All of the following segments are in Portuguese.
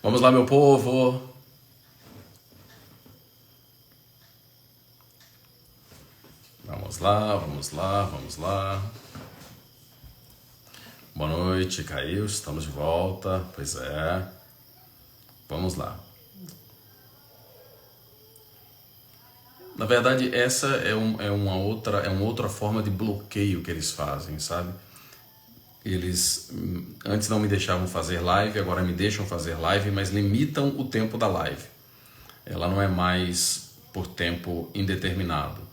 Vamos lá, meu povo. Vamos lá, vamos lá, vamos lá. Boa noite, caiu. Estamos de volta. Pois é. Vamos lá. Na verdade, essa uma outra forma de bloqueio que eles fazem, sabe? Eles antes não me deixavam fazer live, agora me deixam fazer live, mas limitam o tempo da live. Ela não é mais por tempo indeterminado.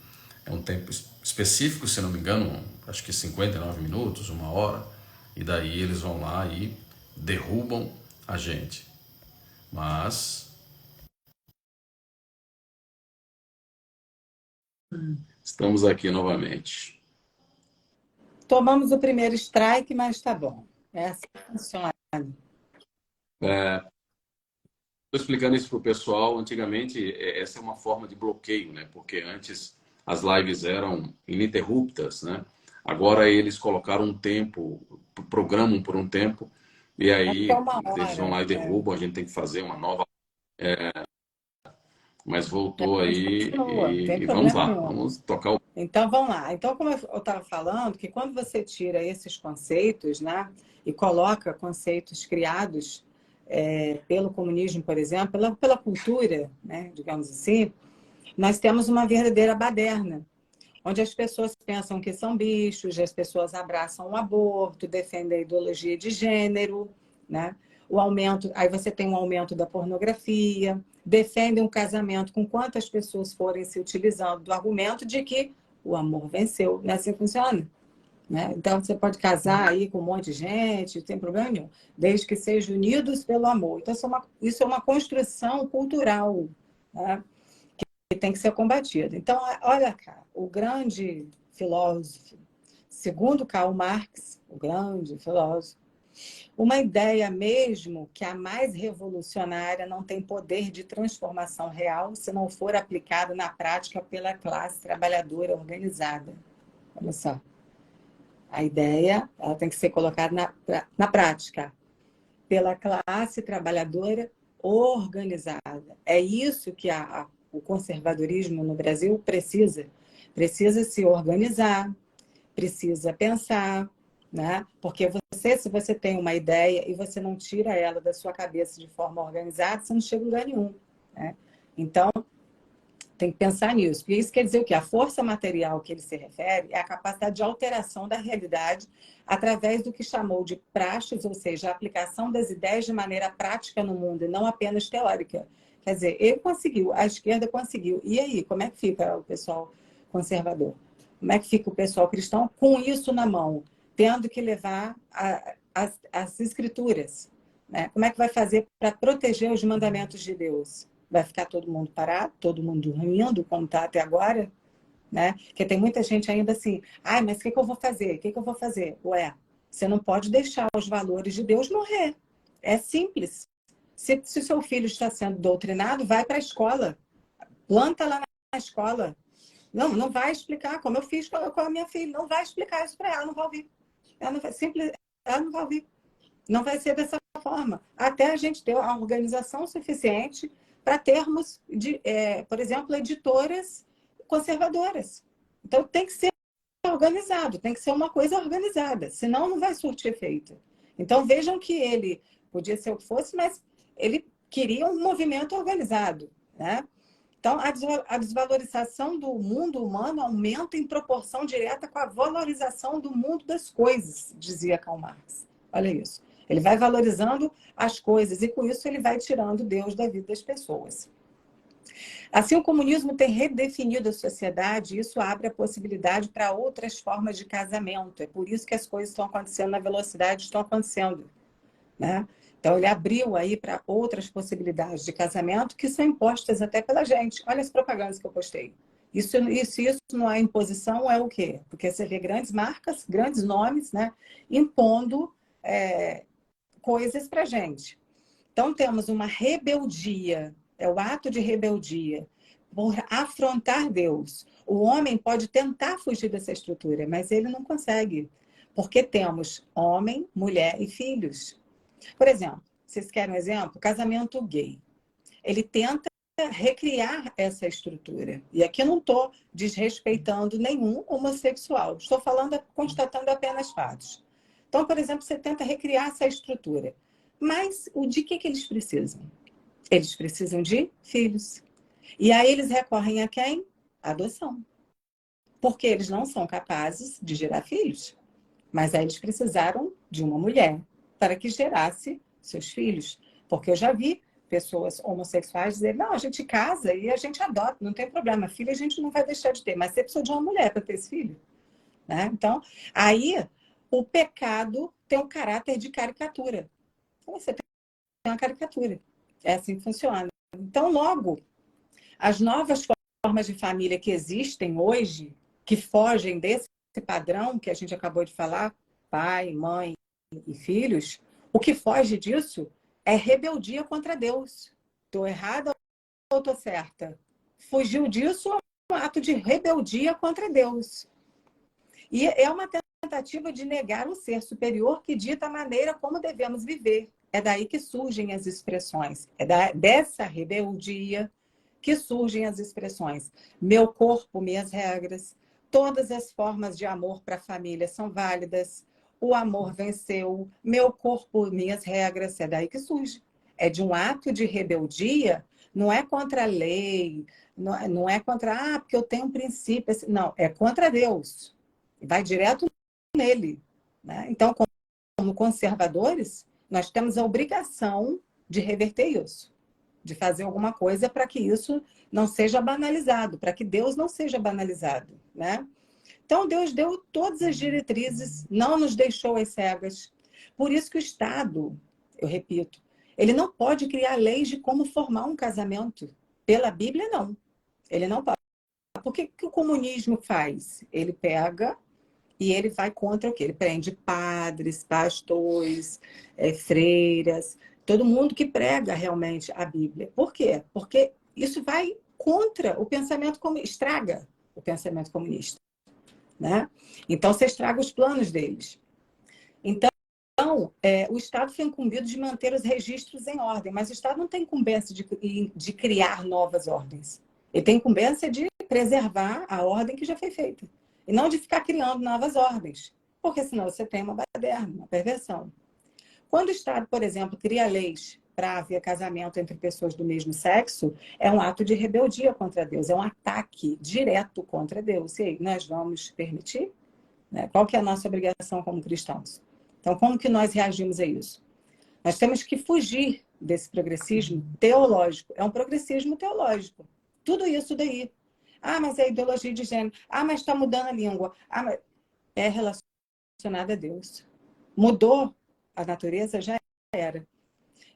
É um tempo específico, se não me engano, acho que 59 minutos, uma hora. E daí eles vão lá e derrubam a gente. Mas estamos aqui novamente. Tomamos o primeiro strike, mas tá bom. É assim que funciona. Estou explicando isso para o pessoal. Antigamente, essa é uma forma de bloqueio, né? Porque antes as lives eram ininterruptas, né? Agora eles colocaram um tempo, programam por um tempo, e Até aí uma eles vão hora. lá e derrubam. A gente tem que fazer uma nova, mas voltou A gente aí continua, não tem e vamos problema lá, nenhum. vamos tocar o. Então, vamos lá. Então, como eu estava falando, que quando você tira esses conceitos, né, e coloca conceitos criados pelo comunismo, por exemplo, pela cultura, né, digamos assim, nós temos uma verdadeira baderna, onde as pessoas pensam que são bichos, as pessoas abraçam o aborto, defendem a ideologia de gênero, né? O aumento, aí você tem um aumento da pornografia, defendem um casamento com quantas pessoas forem se utilizando do argumento de que o amor venceu. Não é assim que funciona? Né? Então, você pode casar aí com um monte de gente, não tem problema nenhum, desde que sejam unidos pelo amor. Então, isso é uma construção cultural, né? Que tem que ser combatido. Então, olha cá, o grande filósofo, segundo Karl Marx, o grande filósofo, uma ideia mesmo que a mais revolucionária não tem poder de transformação real se não for aplicada na prática pela classe trabalhadora organizada. Olha só, a ideia ela tem que ser colocada na prática pela classe trabalhadora organizada. É isso que o conservadorismo no Brasil precisa. Precisa se organizar, precisa pensar, né? Porque se você tem uma ideia e você não tira ela da sua cabeça de forma organizada, você não chega a lugar nenhum, né? Então, tem que pensar nisso. E isso quer dizer o quê? A força material que ele se refere é a capacidade de alteração da realidade através do que chamou de praxes, ou seja, a aplicação das ideias de maneira prática no mundo e não apenas teórica. Quer dizer, ele conseguiu, a esquerda conseguiu. E aí, como é que fica o pessoal conservador? Como é que fica o pessoal cristão com isso na mão, tendo que levar as escrituras? Né? Como é que vai fazer para proteger os mandamentos de Deus? Vai ficar todo mundo parado, todo mundo dormindo, como está até agora, né? Porque tem muita gente ainda assim, ai, mas o que eu vou fazer? O que eu vou fazer? Ué, você não pode deixar os valores de Deus morrer. É simples. Se seu filho está sendo doutrinado, vai para a escola. Planta lá na escola. Não, não vai explicar, como eu fiz com a minha filha. Não vai explicar isso para ela, não vai ouvir. Ela não vai, simples, ela não vai ouvir. Não vai ser dessa forma. Até a gente ter uma organização suficiente para termos, por exemplo, editoras conservadoras. Então, tem que ser organizado, tem que ser uma coisa organizada, senão não vai surtir efeito. Então, vejam que ele podia ser o que fosse, mas ele queria um movimento organizado, né? Então, a desvalorização do mundo humano aumenta em proporção direta com a valorização do mundo das coisas, dizia Karl Marx. Olha isso. Ele vai valorizando as coisas e, com isso, ele vai tirando Deus da vida das pessoas. Assim, o comunismo tem redefinido a sociedade e isso abre a possibilidade para outras formas de casamento. É por isso que as coisas estão acontecendo na velocidade que estão acontecendo, né? Então, ele abriu aí para outras possibilidades de casamento que são impostas até pela gente. Olha as propagandas que eu postei. Isso não é imposição, é o quê? Porque você vê grandes marcas, grandes nomes, né, impondo coisas para a gente. Então, temos uma rebeldia, é o ato de rebeldia, por afrontar Deus. O homem pode tentar fugir dessa estrutura, mas ele não consegue, porque temos homem, mulher e filhos. Por exemplo, vocês querem um exemplo? Casamento gay. Ele tenta recriar essa estrutura. E aqui eu não estou desrespeitando nenhum homossexual. Estou falando, constatando apenas fatos. Então, por exemplo, você tenta recriar essa estrutura. Mas de que eles precisam? Eles precisam de filhos. E aí eles recorrem a quem? A adoção. Porque eles não são capazes de gerar filhos. Mas aí eles precisaram de uma mulher para que gerasse seus filhos. Porque eu já vi pessoas homossexuais dizerem, não, a gente casa e a gente adota, não tem problema. Filho a gente não vai deixar de ter, mas você precisa de uma mulher para ter esse filho. Né? Então, aí o pecado tem um caráter de caricatura. Então, você tem uma caricatura. É assim que funciona. Então, logo, as novas formas de família que existem hoje, que fogem desse padrão que a gente acabou de falar, pai, mãe e filhos, o que foge disso é rebeldia contra Deus. Estou errada ou estou certa? Fugiu disso é um ato de rebeldia contra Deus. E é uma tentativa de negar o ser superior que dita a maneira como devemos viver. É daí que surgem as expressões. Dessa rebeldia que surgem as expressões. Meu corpo, minhas regras. Todas as formas de amor para a família são válidas. O amor venceu. Meu corpo, minhas regras. É daí que surge. É de um ato de rebeldia, não é contra a lei, não é contra, porque eu tenho um princípio. Não, é contra Deus. Vai direto nele. Né? Então, como conservadores, nós temos a obrigação de reverter isso, de fazer alguma coisa para que isso não seja banalizado, para que Deus não seja banalizado. Né? Então, Deus deu todas as diretrizes, não nos deixou as cegas. Por isso que o Estado, eu repito, ele não pode criar leis de como formar um casamento. Pela Bíblia, não. Ele não pode. Por que o comunismo faz? Ele pega e ele vai contra o quê? Ele prende padres, pastores, freiras, todo mundo que prega realmente a Bíblia. Por quê? Porque isso vai contra o pensamento comunista, estraga o pensamento comunista. Né? Então, você estraga os planos deles. Então, o Estado foi incumbido de manter os registros em ordem, mas o Estado não tem incumbência de criar novas ordens. Ele tem incumbência de preservar a ordem que já foi feita. E não de ficar criando novas ordens, porque senão você tem uma baderna, uma perversão. Quando o Estado, por exemplo, cria leis para haver casamento entre pessoas do mesmo sexo, é um ato de rebeldia contra Deus, é um ataque direto contra Deus. E aí, nós vamos permitir? Né? Qual que é a nossa obrigação como cristãos? Então, como que nós reagimos a isso? Nós temos que fugir desse progressismo teológico. É um progressismo teológico. Tudo isso daí. Ah, mas é ideologia de gênero. Ah, mas está mudando a língua. Ah, mas é relacionado a Deus. Mudou a natureza, já era.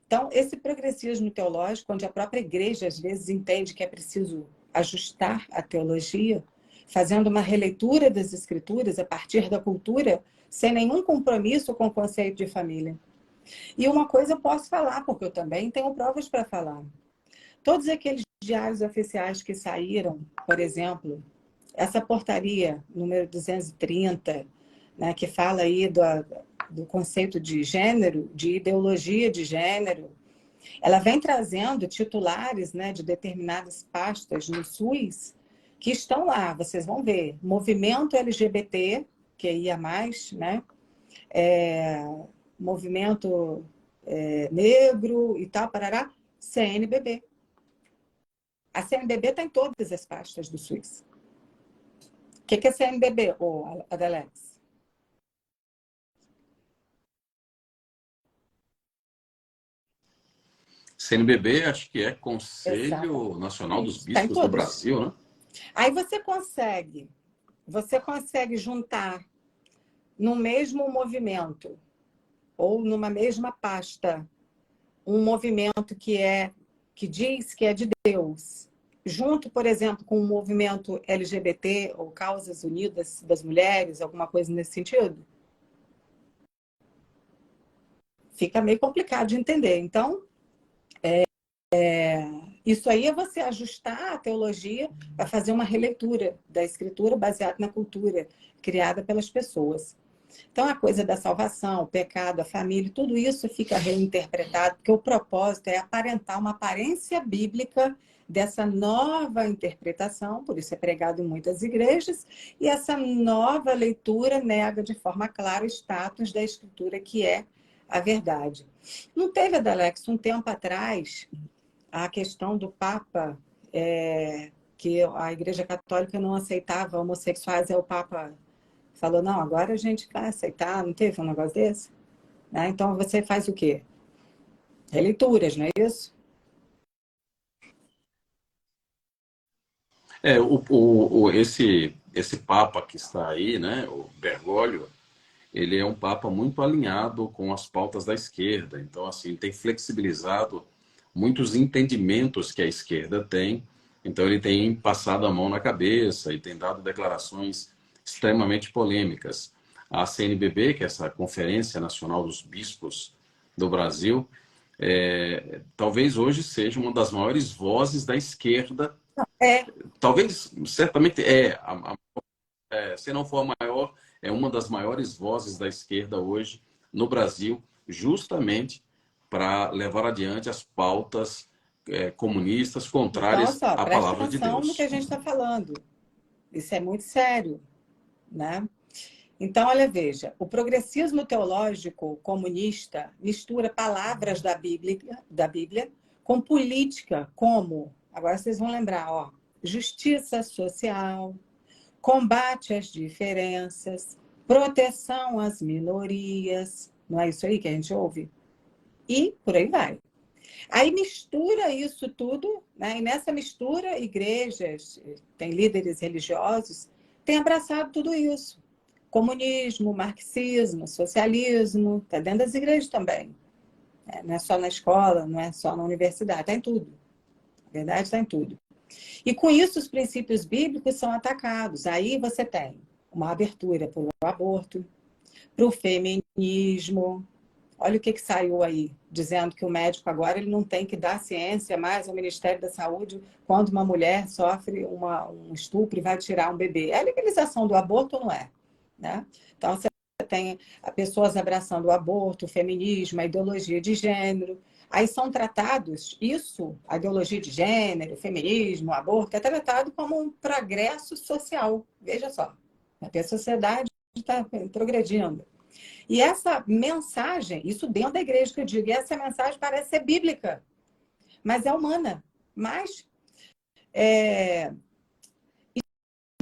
Então, esse progressismo teológico, onde a própria igreja às vezes entende que é preciso ajustar a teologia, fazendo uma releitura das escrituras a partir da cultura, sem nenhum compromisso com o conceito de família. E uma coisa eu posso falar, porque eu também tenho provas para falar. Todos aqueles diários oficiais que saíram, por exemplo, essa portaria número 230, né, que fala aí do conceito de gênero, de ideologia de gênero, ela vem trazendo titulares, né, de determinadas pastas no SUS que estão lá, vocês vão ver. Movimento LGBT, que ia mais, né? Movimento negro e tal, parará, CNBB. A CNBB está em todas as pastas do SUS. O que é CNBB, Adelex? CNBB, acho que é Conselho Exatamente. Nacional dos Tá em Bispos do todas. Brasil, né? Aí você consegue juntar no mesmo movimento ou numa mesma pasta um movimento que diz que é de Deus, junto, por exemplo, com o movimento LGBT ou Causas Unidas das Mulheres, alguma coisa nesse sentido? Fica meio complicado de entender. Então, isso aí é você ajustar a teologia para fazer uma releitura da escritura baseada na cultura criada pelas pessoas. Então, a coisa da salvação, o pecado, a família, tudo isso fica reinterpretado, porque o propósito é aparentar uma aparência bíblica dessa nova interpretação, por isso é pregado em muitas igrejas, e essa nova leitura nega de forma clara o status da Escritura, que é a verdade. Não teve, Adalex, um tempo atrás, a questão do Papa, que a Igreja Católica não aceitava homossexuais, e o Papa falou, não, agora a gente vai aceitar, não teve um negócio desse? Né? Então, você faz o quê? Releituras, não é isso? Esse Papa que está aí, né, o Bergoglio, ele é um Papa muito alinhado com as pautas da esquerda. Então, assim, tem flexibilizado muitos entendimentos que a esquerda tem. Então, ele tem passado a mão na cabeça e tem dado declarações extremamente polêmicas. A CNBB, que é essa Conferência Nacional dos Bispos do Brasil, talvez hoje seja uma das maiores vozes da esquerda. É, Talvez, certamente, se não for a maior, é uma das maiores vozes da esquerda hoje no Brasil, justamente para levar adiante as pautas comunistas então, olha contrárias só, à presta palavra de atenção no que a Deus. gente está falando. Isso é muito sério, né? Então, olha, veja, o progressismo teológico comunista mistura palavras da Bíblia com política, como, agora vocês vão lembrar, ó, justiça social, combate às diferenças, proteção às minorias, não é isso aí que a gente ouve? E por aí vai. Aí mistura isso tudo, né? E nessa mistura, igrejas, tem líderes religiosos, têm abraçado tudo isso. Comunismo, marxismo, socialismo, está dentro das igrejas também. Não é só na escola, não é só na universidade, está em tudo. A verdade está em tudo. E com isso os princípios bíblicos são atacados. Aí você tem uma abertura para o aborto, para o feminismo. Olha o que saiu aí, dizendo que o médico agora ele não tem que dar ciência mais ao Ministério da Saúde quando uma mulher sofre um estupro e vai tirar um bebê. É a legalização do aborto ou não é? Né? Então, você tem pessoas abraçando o aborto, o feminismo, a ideologia de gênero. Aí são tratados, isso, a ideologia de gênero, o feminismo, o aborto, é tratado como um progresso social. Veja só, a sociedade está progredindo. E essa mensagem, isso dentro da igreja que eu digo, e essa mensagem parece ser bíblica, mas é humana. Mas,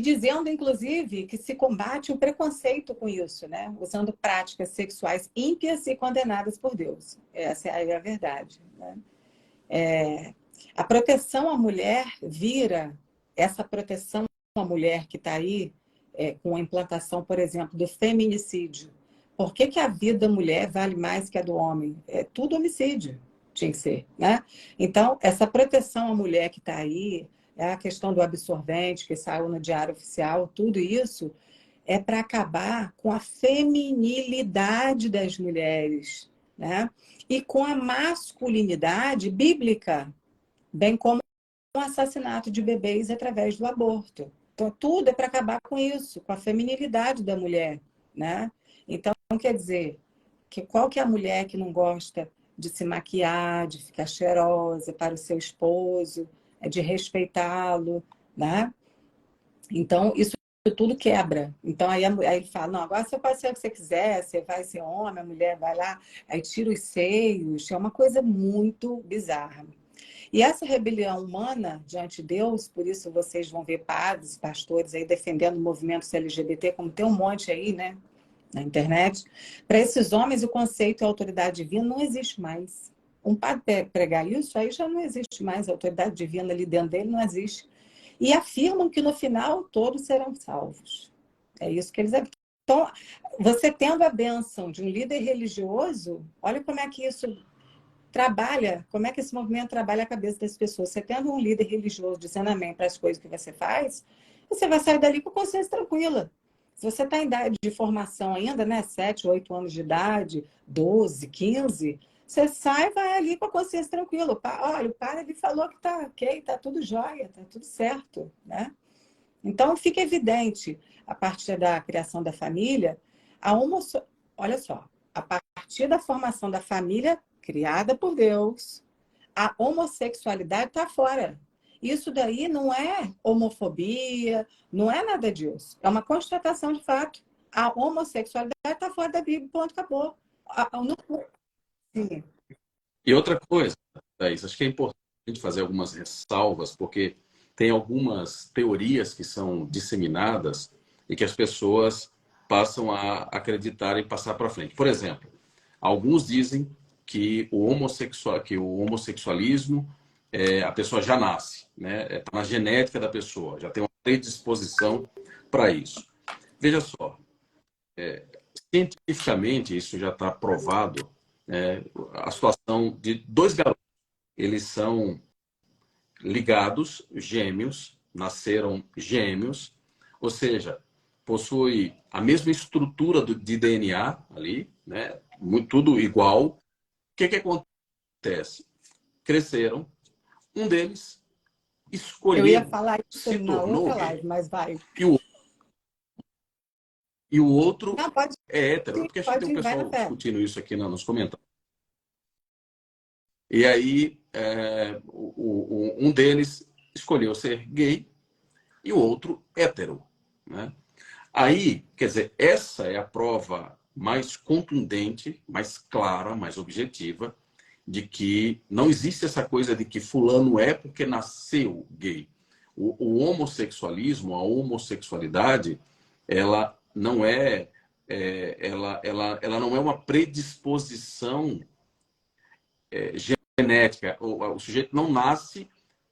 dizendo, inclusive, que se combate o preconceito com isso, né? Usando práticas sexuais ímpias e condenadas por Deus. Essa é a verdade. Né? A proteção à mulher vira essa proteção à mulher que está aí com a implantação, por exemplo, do feminicídio. Por que a vida da mulher vale mais que a do homem? É tudo homicídio, tinha que ser, né? Então, essa proteção à mulher que está aí, a questão do absorvente que saiu no Diário Oficial, tudo isso é para acabar com a feminilidade das mulheres, né? E com a masculinidade bíblica, bem como o assassinato de bebês através do aborto. Então, tudo é para acabar com isso, com a feminilidade da mulher, né? Então, quer dizer, qual que é a mulher que não gosta de se maquiar, de ficar cheirosa para o seu esposo, de respeitá-lo, né? Então, isso tudo quebra. Então, aí ele fala, não, agora você pode ser o que você quiser, você vai ser homem, a mulher vai lá, aí tira os seios, é uma coisa muito bizarra. E essa rebelião humana diante de Deus, por isso vocês vão ver padres, pastores aí defendendo movimentos LGBT, como tem um monte aí, né, na internet. Para esses homens, o conceito de autoridade divina não existe mais. Um padre pregar isso, aí já não existe mais. A autoridade divina ali dentro dele não existe. E afirmam que no final todos serão salvos. É isso que eles afirmam. Então, você tendo a bênção de um líder religioso, olha como é que isso trabalha, como é que esse movimento trabalha a cabeça das pessoas. Você tendo um líder religioso dizendo amém para as coisas que você faz, você vai sair dali com consciência tranquila. Se você está em idade de formação ainda, né, 7, 8 anos de idade, 12, 15, você sai e vai ali com a consciência tranquila. Olha, o pai ele falou que está ok, está tudo jóia, está tudo certo, né? Então, fica evidente, a partir da criação da família, A homosse... Olha só, a partir da formação da família criada por Deus, a homossexualidade está fora. Isso daí não é homofobia, não é nada disso. É uma constatação de fato. A homossexualidade está fora da Bíblia, ponto, acabou. Não... Sim. E outra coisa, Thaís, acho que é importante a gente fazer algumas ressalvas, porque tem algumas teorias que são disseminadas e que as pessoas passam a acreditar e passar para frente. Por exemplo, alguns dizem que o homossexualismo, a pessoa já nasce, né? Está na genética da pessoa, já tem uma predisposição para isso. Veja só, cientificamente isso já está provado, a situação de dois garotos, eles são ligados, gêmeos, nasceram gêmeos, ou seja, possui a mesma estrutura de DNA ali, né? Tudo igual. O que acontece? Cresceram, um deles Eu ia escolheu, falar isso se na tornou outra gay, live, mas vai. e o outro Não, pode é hétero, ir, porque acho que tem pode um ir, vai na pessoal fé. discutindo isso aqui nos comentários. E aí, um deles escolheu ser gay e o outro hétero, né? Aí, quer dizer, essa é a prova mais contundente, mais clara, mais objetiva, de que não existe essa coisa de que fulano é porque nasceu gay. O homossexualismo, a homossexualidade, ela não ela não é uma predisposição genética. O sujeito não nasce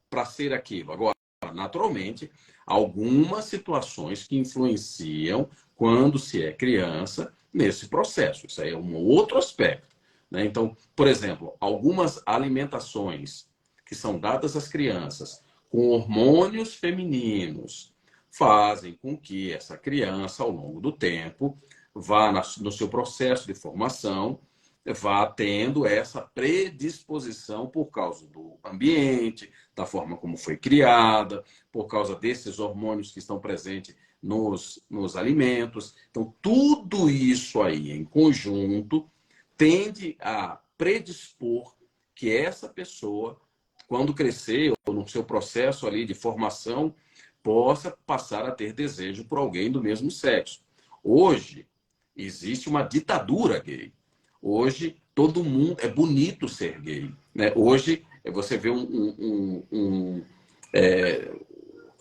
para ser aquilo. Agora, naturalmente, algumas situações que influenciam quando se é criança nesse processo. Isso aí é um outro aspecto, né? Então, por exemplo, algumas alimentações que são dadas às crianças com hormônios femininos fazem com que essa criança, ao longo do tempo, vá no seu processo de formação, vá tendo essa predisposição por causa do ambiente, da forma como foi criada, por causa desses hormônios que estão presentes nos alimentos. Então, tudo isso aí em conjunto tende a predispor que essa pessoa, quando crescer, ou no seu processo ali de formação, possa passar a ter desejo por alguém do mesmo sexo. Hoje, existe uma ditadura gay. Hoje, todo mundo... É bonito ser gay, né? Hoje, você vê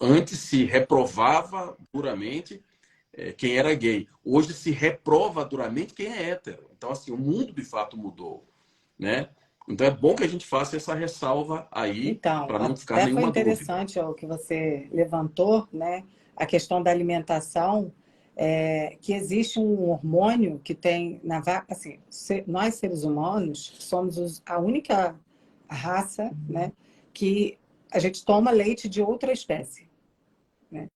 antes se reprovava duramente quem era gay. Hoje se reprova duramente quem é hétero. Então, assim, o mundo de fato mudou, né? Então, é bom que a gente faça essa ressalva aí, Então, para não ficar até foi nenhuma dúvida. interessante o que você levantou, né? A questão da alimentação, que existe um hormônio que tem na vaca, assim, nós seres humanos somos a única raça, né, que a gente toma leite de outra espécie, né?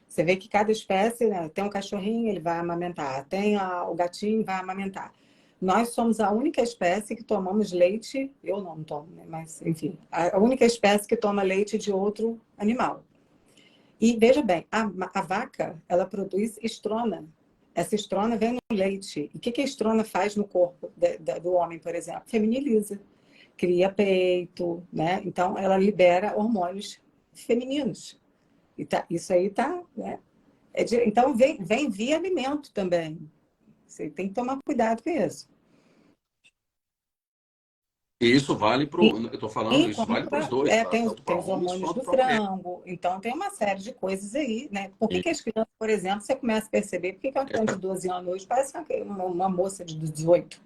Você vê que cada espécie, né, tem um cachorrinho, ele vai amamentar, tem o gatinho, vai amamentar. Nós somos a única espécie que tomamos leite, eu não tomo, né? Mas enfim, a única espécie que toma leite de outro animal. E veja bem, a vaca, ela produz estrona. Essa estrona vem no leite. E o que a estrona faz no corpo do homem, por exemplo? Feminiliza, cria peito, né? Então, ela libera hormônios femininos. E isso aí tá, né? Então, vem via alimento também. Você tem que tomar cuidado com isso. E isso vale para E, eu estou falando, e isso vale para os contra, dois, tanto tem para os homens hormônios quanto do para mulheres. frango. Então, tem uma série de coisas aí, né? Por que as crianças, por exemplo, você começa a perceber, por que uma criança de 12 anos hoje parece uma moça de 18?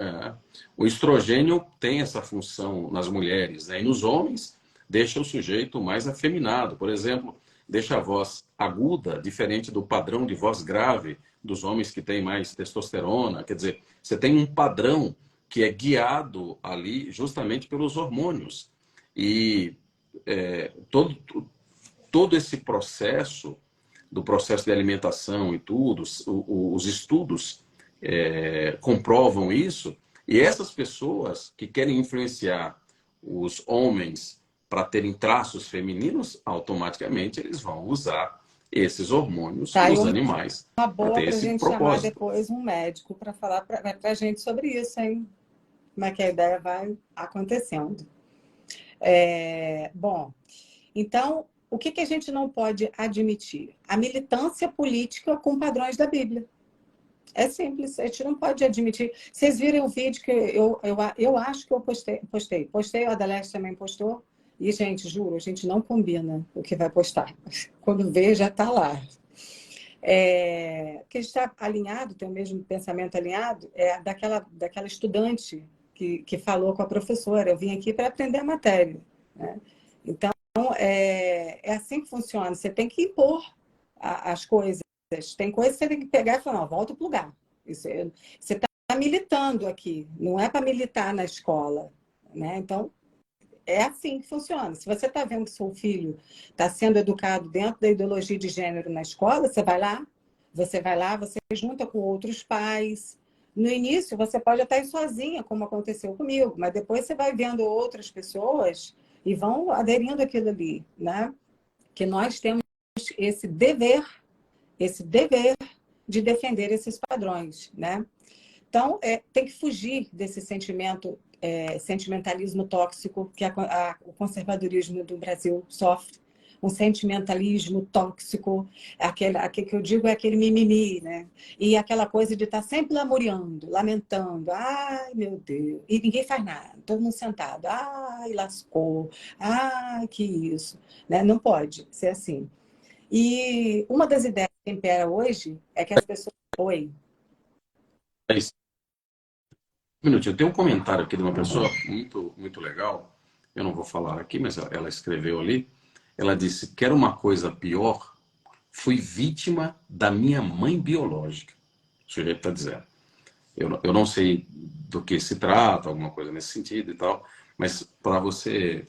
É. O estrogênio tem essa função nas mulheres, né? E nos homens deixa o sujeito mais afeminado. Por exemplo, deixa a voz aguda, diferente do padrão de voz grave dos homens que têm mais testosterona. Quer dizer, você tem um padrão que é guiado ali justamente pelos hormônios. E todo esse processo, do processo de alimentação e tudo, os estudos comprovam isso, e essas pessoas que querem influenciar os homens para terem traços femininos, automaticamente eles vão usar esses hormônios Tá, e nos animais uma para boa ter para a esse gente chamar propósito. depois um médico para falar para a gente sobre isso, hein? Como é que a ideia vai acontecendo. Bom, então, o que a gente não pode admitir? A militância política com padrões da Bíblia. É simples, a gente não pode admitir. Vocês viram o vídeo que eu acho que eu postei, o Adaleste também postou. E, gente, juro, a gente não combina o que vai postar. Quando vê, já está lá. Que a gente está alinhado, tem o mesmo pensamento alinhado, daquela estudante que falou com a professora. Eu vim aqui para aprender a matéria, né? Então, é assim que funciona. Você tem que impor as coisas. Tem coisas que você tem que pegar e falar, não, volta para o lugar. Você está militando aqui, não é para militar na escola, né? Então, é assim que funciona. Se você está vendo que seu filho está sendo educado dentro da ideologia de gênero na escola, você vai lá, você junta com outros pais. No início, você pode até ir sozinha, como aconteceu comigo, mas depois você vai vendo outras pessoas e vão aderindo àquilo ali, né? Que nós temos esse dever de defender esses padrões, né? Então, tem que fugir desse sentimentalismo tóxico que o conservadorismo do Brasil sofre. Um sentimentalismo tóxico, aquele que eu digo é aquele mimimi, né? E aquela coisa de estar sempre lamuriando, lamentando. Ai, meu Deus. E ninguém faz nada, todo mundo sentado. Ai, lascou. Ai, que isso. Né? Não pode ser assim. E uma das ideias que impera hoje é que as pessoas... Oi. É isso. Um minutinho, eu tenho um comentário aqui de uma pessoa muito, muito legal. Eu não vou falar aqui, mas ela escreveu ali. Ela disse: quero uma coisa pior, fui vítima da minha mãe biológica. O sujeito está dizendo. Eu não sei do que se trata, alguma coisa nesse sentido e tal, mas para você,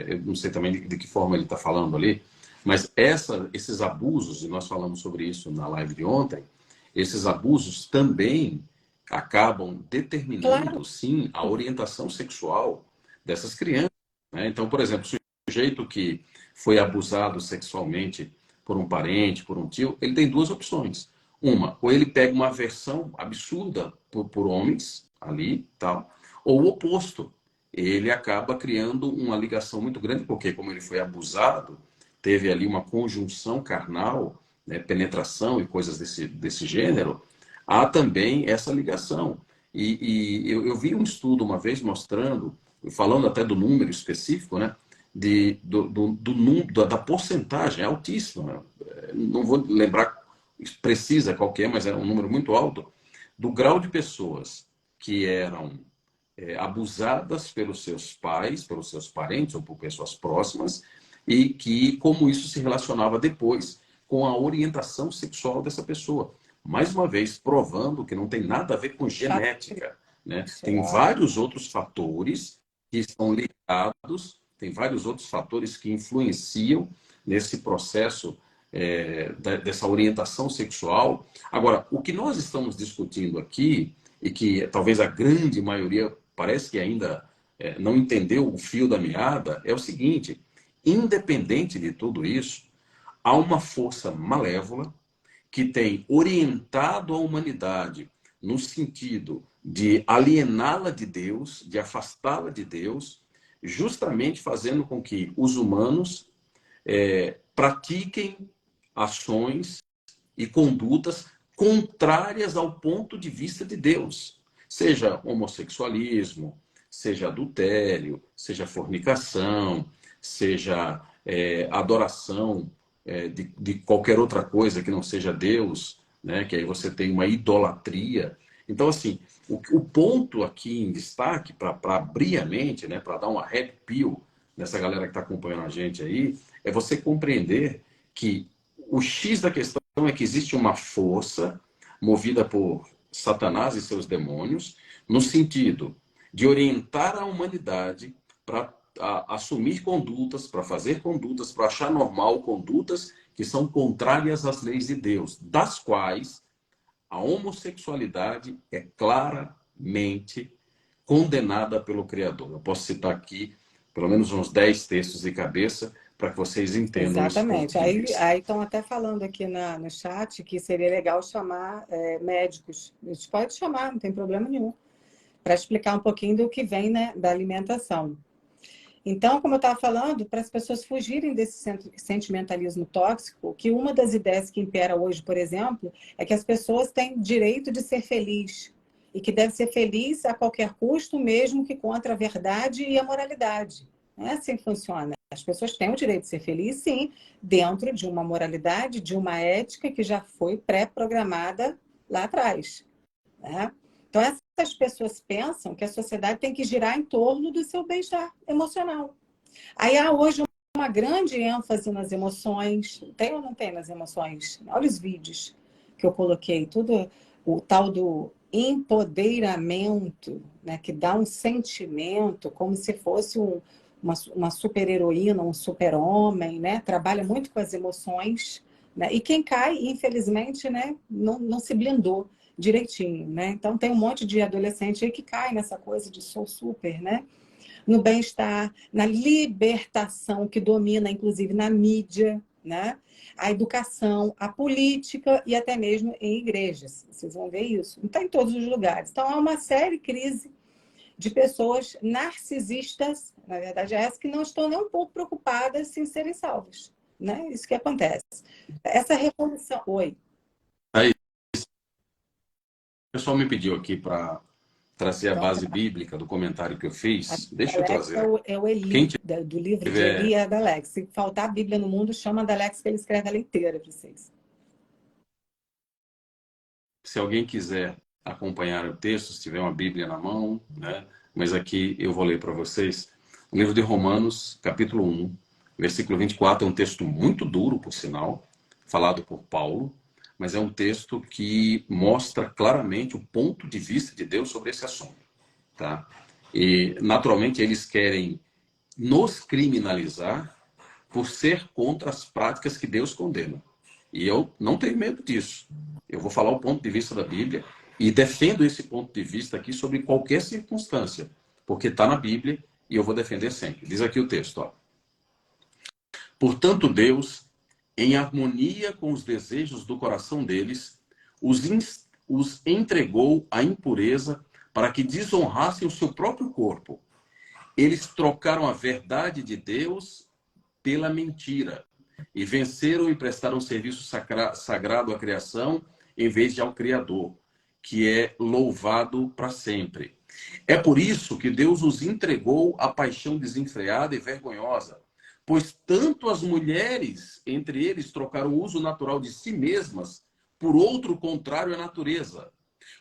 eu não sei também de que forma ele está falando ali, mas esses abusos, e nós falamos sobre isso na live de ontem, esses abusos também acabam Claro, determinando, sim, a orientação sexual dessas crianças, né? Então, por exemplo, o sujeito que foi abusado sexualmente por um parente, por um tio, ele tem duas opções. Uma, ou ele pega uma aversão absurda por homens ali, tal, ou o oposto. Ele acaba criando uma ligação muito grande, porque como ele foi abusado, teve ali uma conjunção carnal, né, penetração e coisas desse gênero, há também essa ligação. Eu vi um estudo uma vez mostrando, falando até do número específico, né, da porcentagem, é altíssima. Não vou lembrar precisa qual que é, mas era um número muito alto, do grau de pessoas que eram abusadas pelos seus pais, pelos seus parentes ou por pessoas próximas, e que como isso se relacionava depois com a orientação sexual dessa pessoa. Mais uma vez, provando que não tem nada a ver com genética, né? Tem vários outros fatores que estão ligados, tem vários outros fatores que influenciam nesse processo dessa orientação sexual. Agora, o que nós estamos discutindo aqui, e que talvez a grande maioria parece que ainda não entendeu o fio da meada, é o seguinte: independente de tudo isso, há uma força malévola que tem orientado a humanidade no sentido de aliená-la de Deus, de afastá-la de Deus, justamente fazendo com que os humanos pratiquem ações e condutas contrárias ao ponto de vista de Deus. Seja homossexualismo, seja adultério, seja fornicação, seja adoração de qualquer outra coisa que não seja Deus, né? Que aí você tem uma idolatria. Então, assim, o ponto aqui em destaque, para abrir a mente, né, para dar uma red pill nessa galera que está acompanhando a gente aí, é você compreender que o X da questão é que existe uma força movida por Satanás e seus demônios, no sentido de orientar a humanidade para assumir condutas, para fazer condutas, para achar normal condutas que são contrárias às leis de Deus, das quais a homossexualidade é claramente condenada pelo Criador. Eu posso citar aqui pelo menos uns 10 textos de cabeça para que vocês entendam esse ponto Exatamente. de Aí vista. estão até falando aqui no chat que seria legal chamar médicos. A gente pode chamar, não tem problema nenhum, para explicar um pouquinho do que vem, né, da alimentação. Então, como eu estava falando, para as pessoas fugirem desse sentimentalismo tóxico, que uma das ideias que impera hoje, por exemplo, é que as pessoas têm direito de ser feliz e que deve ser feliz a qualquer custo, mesmo que contra a verdade e a moralidade. Não é assim que funciona. As pessoas têm o direito de ser felizes, sim, dentro de uma moralidade, de uma ética que já foi pré-programada lá atrás, né? Então, essas pessoas pensam que a sociedade tem que girar em torno do seu bem-estar emocional. Aí há hoje uma grande ênfase nas emoções. Tem ou não tem nas emoções? Olha os vídeos que eu coloquei, tudo o tal do empoderamento, né, que dá um sentimento como se fosse uma super-heroína, um super-homem, né? Trabalha muito com as emoções, né? E quem cai, infelizmente, né, não se blindou direitinho, né? Então tem um monte de adolescente aí que cai nessa coisa de sou super, né? No bem-estar, na libertação que domina, inclusive, na mídia, né? A educação, a política e até mesmo em igrejas. Vocês vão ver isso. Não está em todos os lugares. Então, há uma séria crise de pessoas narcisistas, na verdade é essa, que não estão nem um pouco preocupadas em serem salvas. Né? Isso que acontece. Essa revolução... Oi. Aí, o pessoal me pediu aqui para trazer a Então, base bíblica do comentário que eu fiz. Deixa eu Alex trazer aqui. é o Quem Eli, do livro de tiver, Eli é da Alex. Se faltar a Bíblia no mundo, chama da Alex que ele escreve ela inteira para vocês. se alguém quiser acompanhar o texto, se tiver uma Bíblia na mão, né? Mas aqui eu vou ler para vocês. O livro de Romanos, capítulo 1, versículo 24, é um texto muito duro, por sinal, falado por Paulo, mas é um texto que mostra claramente o ponto de vista de Deus sobre esse assunto, tá? E, naturalmente, eles querem nos criminalizar por ser contra as práticas que Deus condena. E eu não tenho medo disso. Eu vou falar o ponto de vista da Bíblia e defendo esse ponto de vista aqui sobre qualquer circunstância, porque está na Bíblia e eu vou defender sempre. Diz aqui o texto, ó. Portanto, Deus, em harmonia com os desejos do coração deles, os entregou à impureza para que desonrassem o seu próprio corpo. Eles trocaram a verdade de Deus pela mentira e venceram e prestaram serviço sagrado à criação em vez de ao Criador, que é louvado para sempre. É por isso que Deus os entregou à paixão desenfreada e vergonhosa, pois tanto as mulheres entre eles trocaram o uso natural de si mesmas por outro contrário à natureza,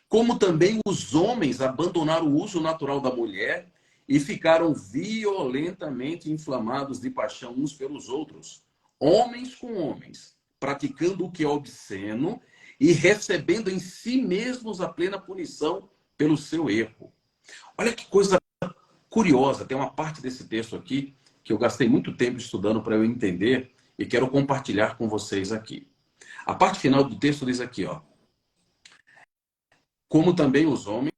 como também os homens abandonaram o uso natural da mulher e ficaram violentamente inflamados de paixão uns pelos outros, homens com homens, praticando o que é obsceno e recebendo em si mesmos a plena punição pelo seu erro. Olha que coisa curiosa, tem uma parte desse texto aqui que eu gastei muito tempo estudando para eu entender e quero compartilhar com vocês aqui. A parte final do texto diz aqui, ó: como também os homens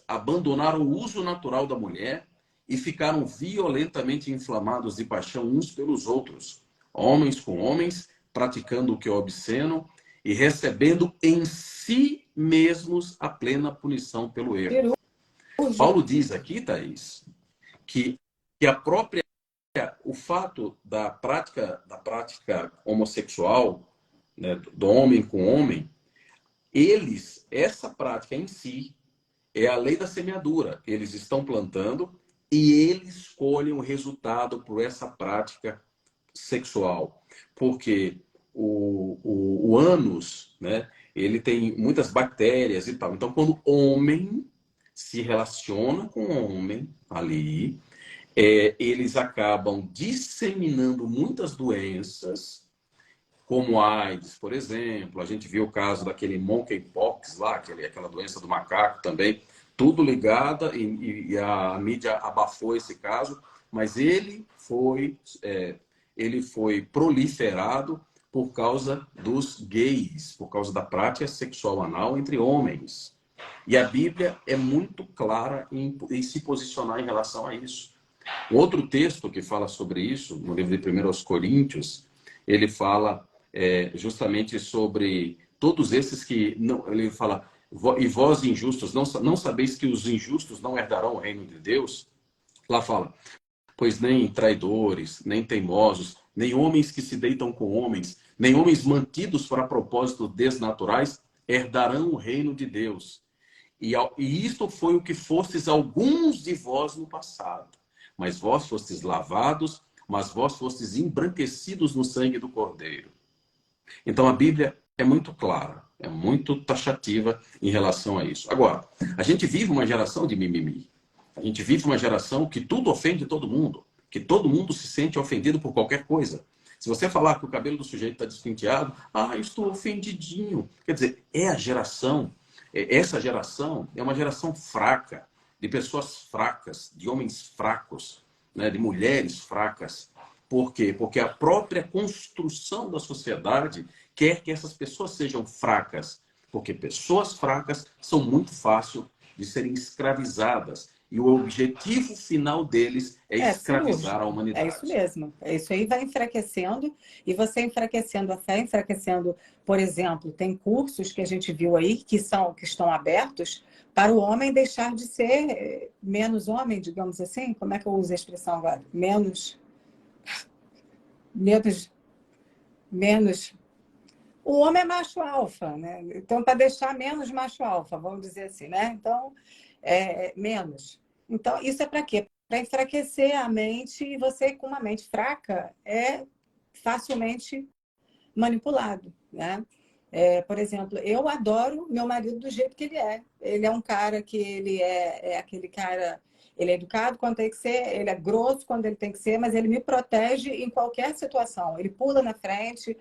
abandonaram o uso natural da mulher e ficaram violentamente inflamados de paixão uns pelos outros, homens com homens, praticando o que é obsceno e recebendo em si mesmos a plena punição pelo erro. Paulo diz aqui, Thaís, que a própria o fato da prática homossexual, né, do homem com homem, essa prática em si é a lei da semeadura. Eles estão plantando e eles colhem o resultado por essa prática sexual. Porque o ânus, né, ele tem muitas bactérias e tal. Então, quando homem se relaciona com homem ali, eles acabam disseminando muitas doenças, como a AIDS, por exemplo. A gente viu o caso daquele monkeypox lá, aquela doença do macaco também, tudo ligada, e a mídia abafou esse caso, mas ele foi proliferado por causa dos gays, por causa da prática sexual anal entre homens. E a Bíblia é muito clara em se posicionar em relação a isso. Um outro texto que fala sobre isso, no livro de 1 aos Coríntios, ele fala justamente sobre todos esses que... Não, ele fala, e vós injustos, não sabeis que os injustos não herdarão o reino de Deus? Lá fala, pois nem traidores, nem teimosos, nem homens que se deitam com homens, nem homens mantidos para propósitos desnaturais herdarão o reino de Deus. E isto foi o que fostes alguns de vós no passado. Mas vós fostes lavados, mas vós fostes embranquecidos no sangue do Cordeiro. Então a Bíblia é muito clara, é muito taxativa em relação a isso. Agora, a gente vive uma geração de mimimi. A gente vive uma geração que tudo ofende todo mundo, que todo mundo se sente ofendido por qualquer coisa. Se você falar que o cabelo do sujeito está despenteado, estou ofendidinho. Quer dizer, essa geração é uma geração fraca, de pessoas fracas, de homens fracos, né, de mulheres fracas. Por quê? Porque a própria construção da sociedade quer que essas pessoas sejam fracas, porque pessoas fracas são muito fáceis de serem escravizadas. E o objetivo final deles é escravizar a humanidade. É isso mesmo. Isso aí vai enfraquecendo, e você enfraquecendo a fé, enfraquecendo, por exemplo, tem cursos que a gente viu aí que estão abertos para o homem deixar de ser menos homem, digamos assim. Como é que eu uso a expressão agora? Menos. O homem é macho alfa, né? Então, para deixar menos macho alfa, vamos dizer assim, né? Então, menos. Então, isso é para quê? Para enfraquecer a mente, e você, com uma mente fraca, é facilmente manipulado, né? Por exemplo, eu adoro meu marido do jeito que ele é. Ele é um cara que ele é aquele cara... Ele é educado quando tem que ser, ele é grosso quando ele tem que ser, mas ele me protege em qualquer situação. Ele pula na frente.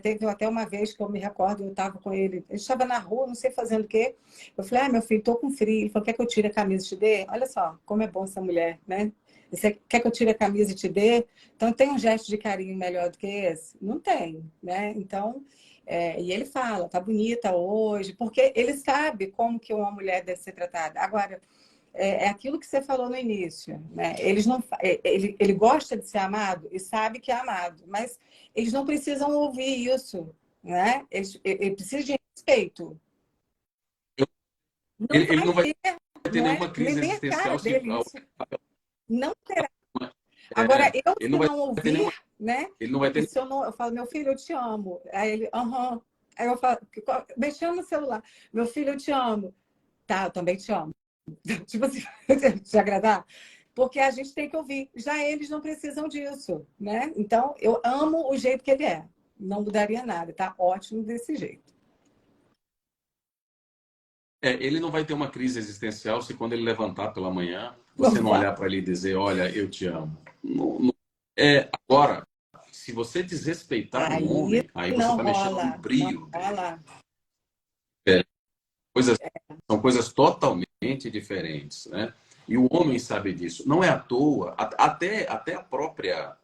Teve até uma vez que eu me recordo, eu estava com ele estava na rua, não sei fazendo o quê. Eu falei, meu filho, estou com frio. Ele falou, quer que eu tire a camisa e te dê? Olha só, como é bom essa mulher, né? Você quer que eu tire a camisa e te dê? Então, tem um gesto de carinho melhor do que esse? Não tem, né? Então, e ele fala, tá bonita hoje, porque ele sabe como que uma mulher deve ser tratada. Agora, aquilo que você falou no início, né? Ele gosta de ser amado e sabe que é amado, mas eles não precisam ouvir isso, né? Ele precisa de respeito. Ele não vai ter, ter nenhuma crise nem a cara existencial se... dele isso. Não terá. Agora, eu ele se não vai não ter ouvir, nenhuma... né? Ele não vai ter... Se eu falo, meu filho, eu te amo. Aí ele, aham. Aí eu falo, mexendo no celular, meu filho, eu te amo. Tá, eu também te amo. Tipo assim, te agradar? Porque a gente tem que ouvir. Já eles não precisam disso, né? Então, eu amo o jeito que ele é. Não mudaria nada, tá ótimo desse jeito. Ele não vai ter uma crise existencial se quando ele levantar pela manhã, Não você não vai. olhar para ele e dizer, olha, eu te amo. Agora, se você desrespeitar um Aí homem, aí você não está mexendo no rola, não brilho dele. rola. Coisas, são coisas totalmente diferentes, né? E o homem sabe disso. Não é à toa, até a própria...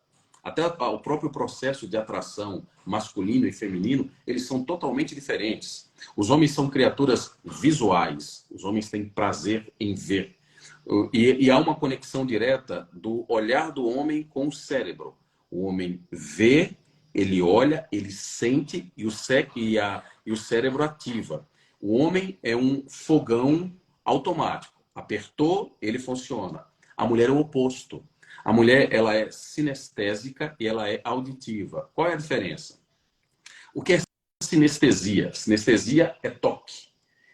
Até o próprio processo de atração masculino e feminino, eles são totalmente diferentes. Os homens são criaturas visuais. Os homens têm prazer em ver. E há uma conexão direta do olhar do homem com o cérebro. O homem vê, ele olha, ele sente e o cérebro ativa. O homem é um fogão automático. Apertou, ele funciona. A mulher é o oposto. A mulher, ela é sinestésica e ela é auditiva. Qual é a diferença? O que é sinestesia? Sinestesia é toque.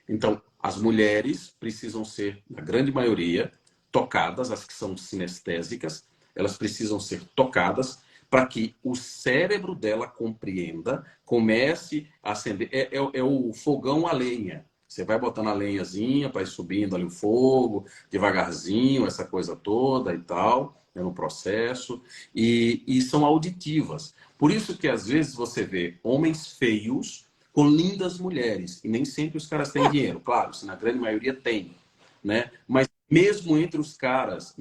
Então, as mulheres precisam ser, na grande maioria, tocadas, as que são sinestésicas, elas precisam ser tocadas para que o cérebro dela compreenda, comece a acender. É o fogão a lenha. Você vai botando a lenhazinha, vai subindo ali o fogo, devagarzinho, essa coisa toda e tal, no processo, e são auditivas. Por isso que às vezes você vê homens feios com lindas mulheres, e nem sempre os caras têm dinheiro. Claro, se na grande maioria tem, né? Mas mesmo entre os caras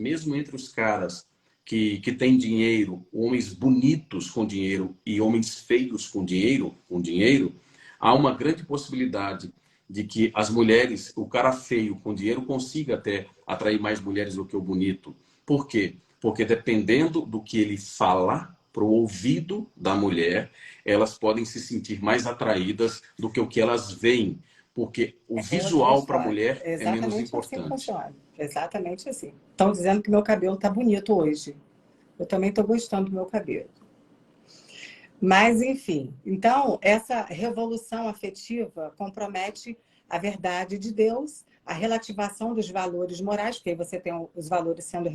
que têm dinheiro, homens bonitos com dinheiro e homens feios com dinheiro, há uma grande possibilidade de que as mulheres, o cara feio com dinheiro consiga até atrair mais mulheres do que o bonito. Por quê? Porque dependendo do que ele fala para o ouvido da mulher, elas podem se sentir mais atraídas do que o que elas veem. Porque o É outra visual para a história. mulher é menos Exatamente assim importante. funciona. Exatamente assim. Estão dizendo que meu cabelo tá bonito hoje. Eu também estou gostando do meu cabelo. Mas, enfim, então, essa revolução afetiva compromete a verdade de Deus, a relativação dos valores morais, porque aí você tem os valores sendo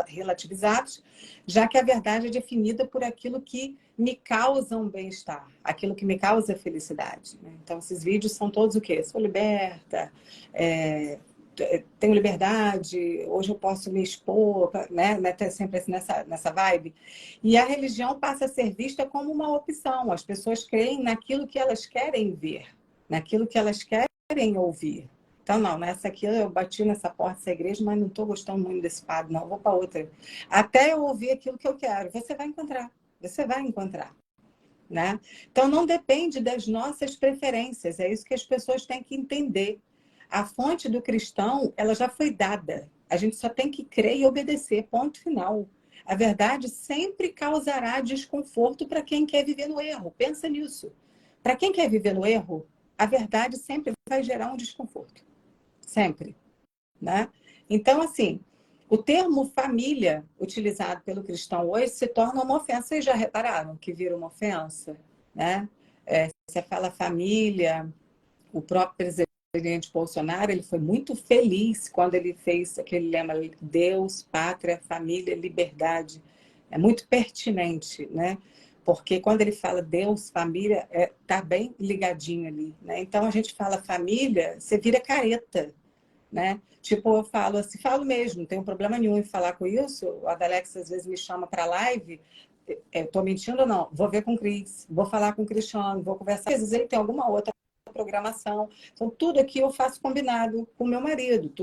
relativizados, já que a verdade é definida por aquilo que me causa um bem-estar, aquilo que me causa felicidade. Então, esses vídeos são todos o quê? Sou liberta, tenho liberdade, hoje eu posso me expor, né? Sempre assim, nessa vibe. E a religião passa a ser vista como uma opção. As pessoas creem naquilo que elas querem ver, naquilo que elas querem ouvir. Então, não, nessa aqui eu bati nessa porta dessa igreja, mas não estou gostando muito desse padre, não, vou para outra. Até eu ouvir aquilo que eu quero. Você vai encontrar, você vai encontrar. Né? Então, não depende das nossas preferências, é isso que as pessoas têm que entender. A fonte do cristão, ela já foi dada. A gente só tem que crer e obedecer, ponto final. A verdade sempre causará desconforto para quem quer viver no erro. Pensa nisso. Para quem quer viver no erro, a verdade sempre vai gerar um desconforto. Sempre. Né? Então, assim, o termo família, utilizado pelo cristão hoje, se torna uma ofensa. Vocês já repararam que vira uma ofensa? Né? Você fala família, o próprio presidente Bolsonaro, ele foi muito feliz quando ele fez aquele lema Deus, pátria, família, liberdade. É muito pertinente, né? Porque quando ele fala Deus, família, tá bem ligadinho ali, né? Então a gente fala família, você vira careta, né? Tipo, eu falo assim, falo mesmo, não tenho problema nenhum em falar com isso. O Adalex às vezes me chama para live, estou mentindo ou não? Vou ver com o Cris, vou falar com o Cristiano, vou conversar. Às vezes ele tem alguma outra programação. Então, tudo aqui eu faço combinado com o meu marido.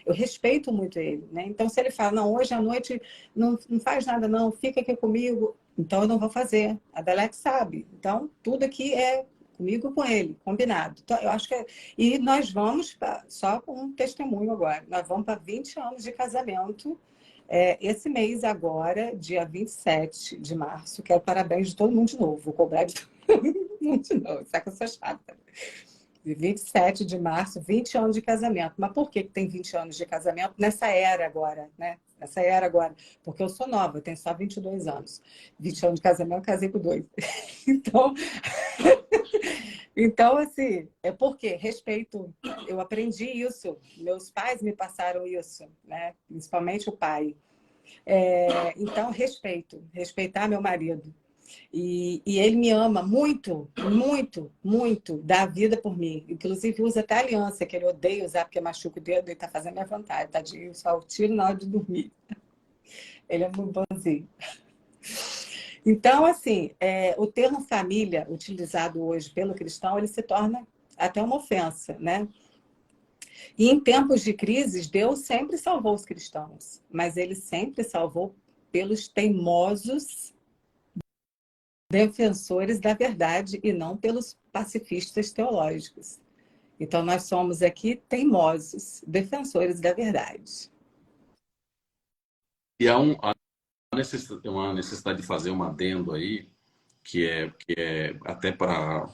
Eu respeito muito ele, né? Então, se ele fala, não, hoje à noite não faz nada não, fica aqui comigo, então eu não vou fazer. A Adalex sabe. Então, tudo aqui é comigo com ele, combinado. Então, eu acho que E nós vamos, só com um testemunho agora, nós vamos para 20 anos de casamento. Esse mês agora, dia 27 de março, quero parabéns de todo mundo de novo. Vou cobrar de todo mundo de novo. Sabe que eu sou chata. De 27 de março, 20 anos de casamento. Mas por que tem 20 anos de casamento nessa era agora, né? Nessa era agora. Porque eu sou nova, eu tenho só 22 anos. 20 anos de casamento, eu casei com 2. Então, então, assim, é porque respeito. Eu aprendi isso. Meus pais me passaram isso, né? Principalmente o pai. Então, respeito. Respeitar meu marido. E ele me ama muito, muito, muito, dá a vida por mim. Inclusive, usa até aliança, que ele odeia usar porque machuca o dedo e está fazendo minha vontade, tadinho. Só o tiro na hora de dormir. Ele é muito bonzinho. Então, assim, o termo família, utilizado hoje pelo cristão, ele se torna até uma ofensa, né? E em tempos de crises, Deus sempre salvou os cristãos, mas ele sempre salvou pelos teimosos defensores da verdade e não pelos pacifistas teológicos. Então, nós somos aqui teimosos, defensores da verdade. E há uma necessidade de fazer um adendo aí, que é até para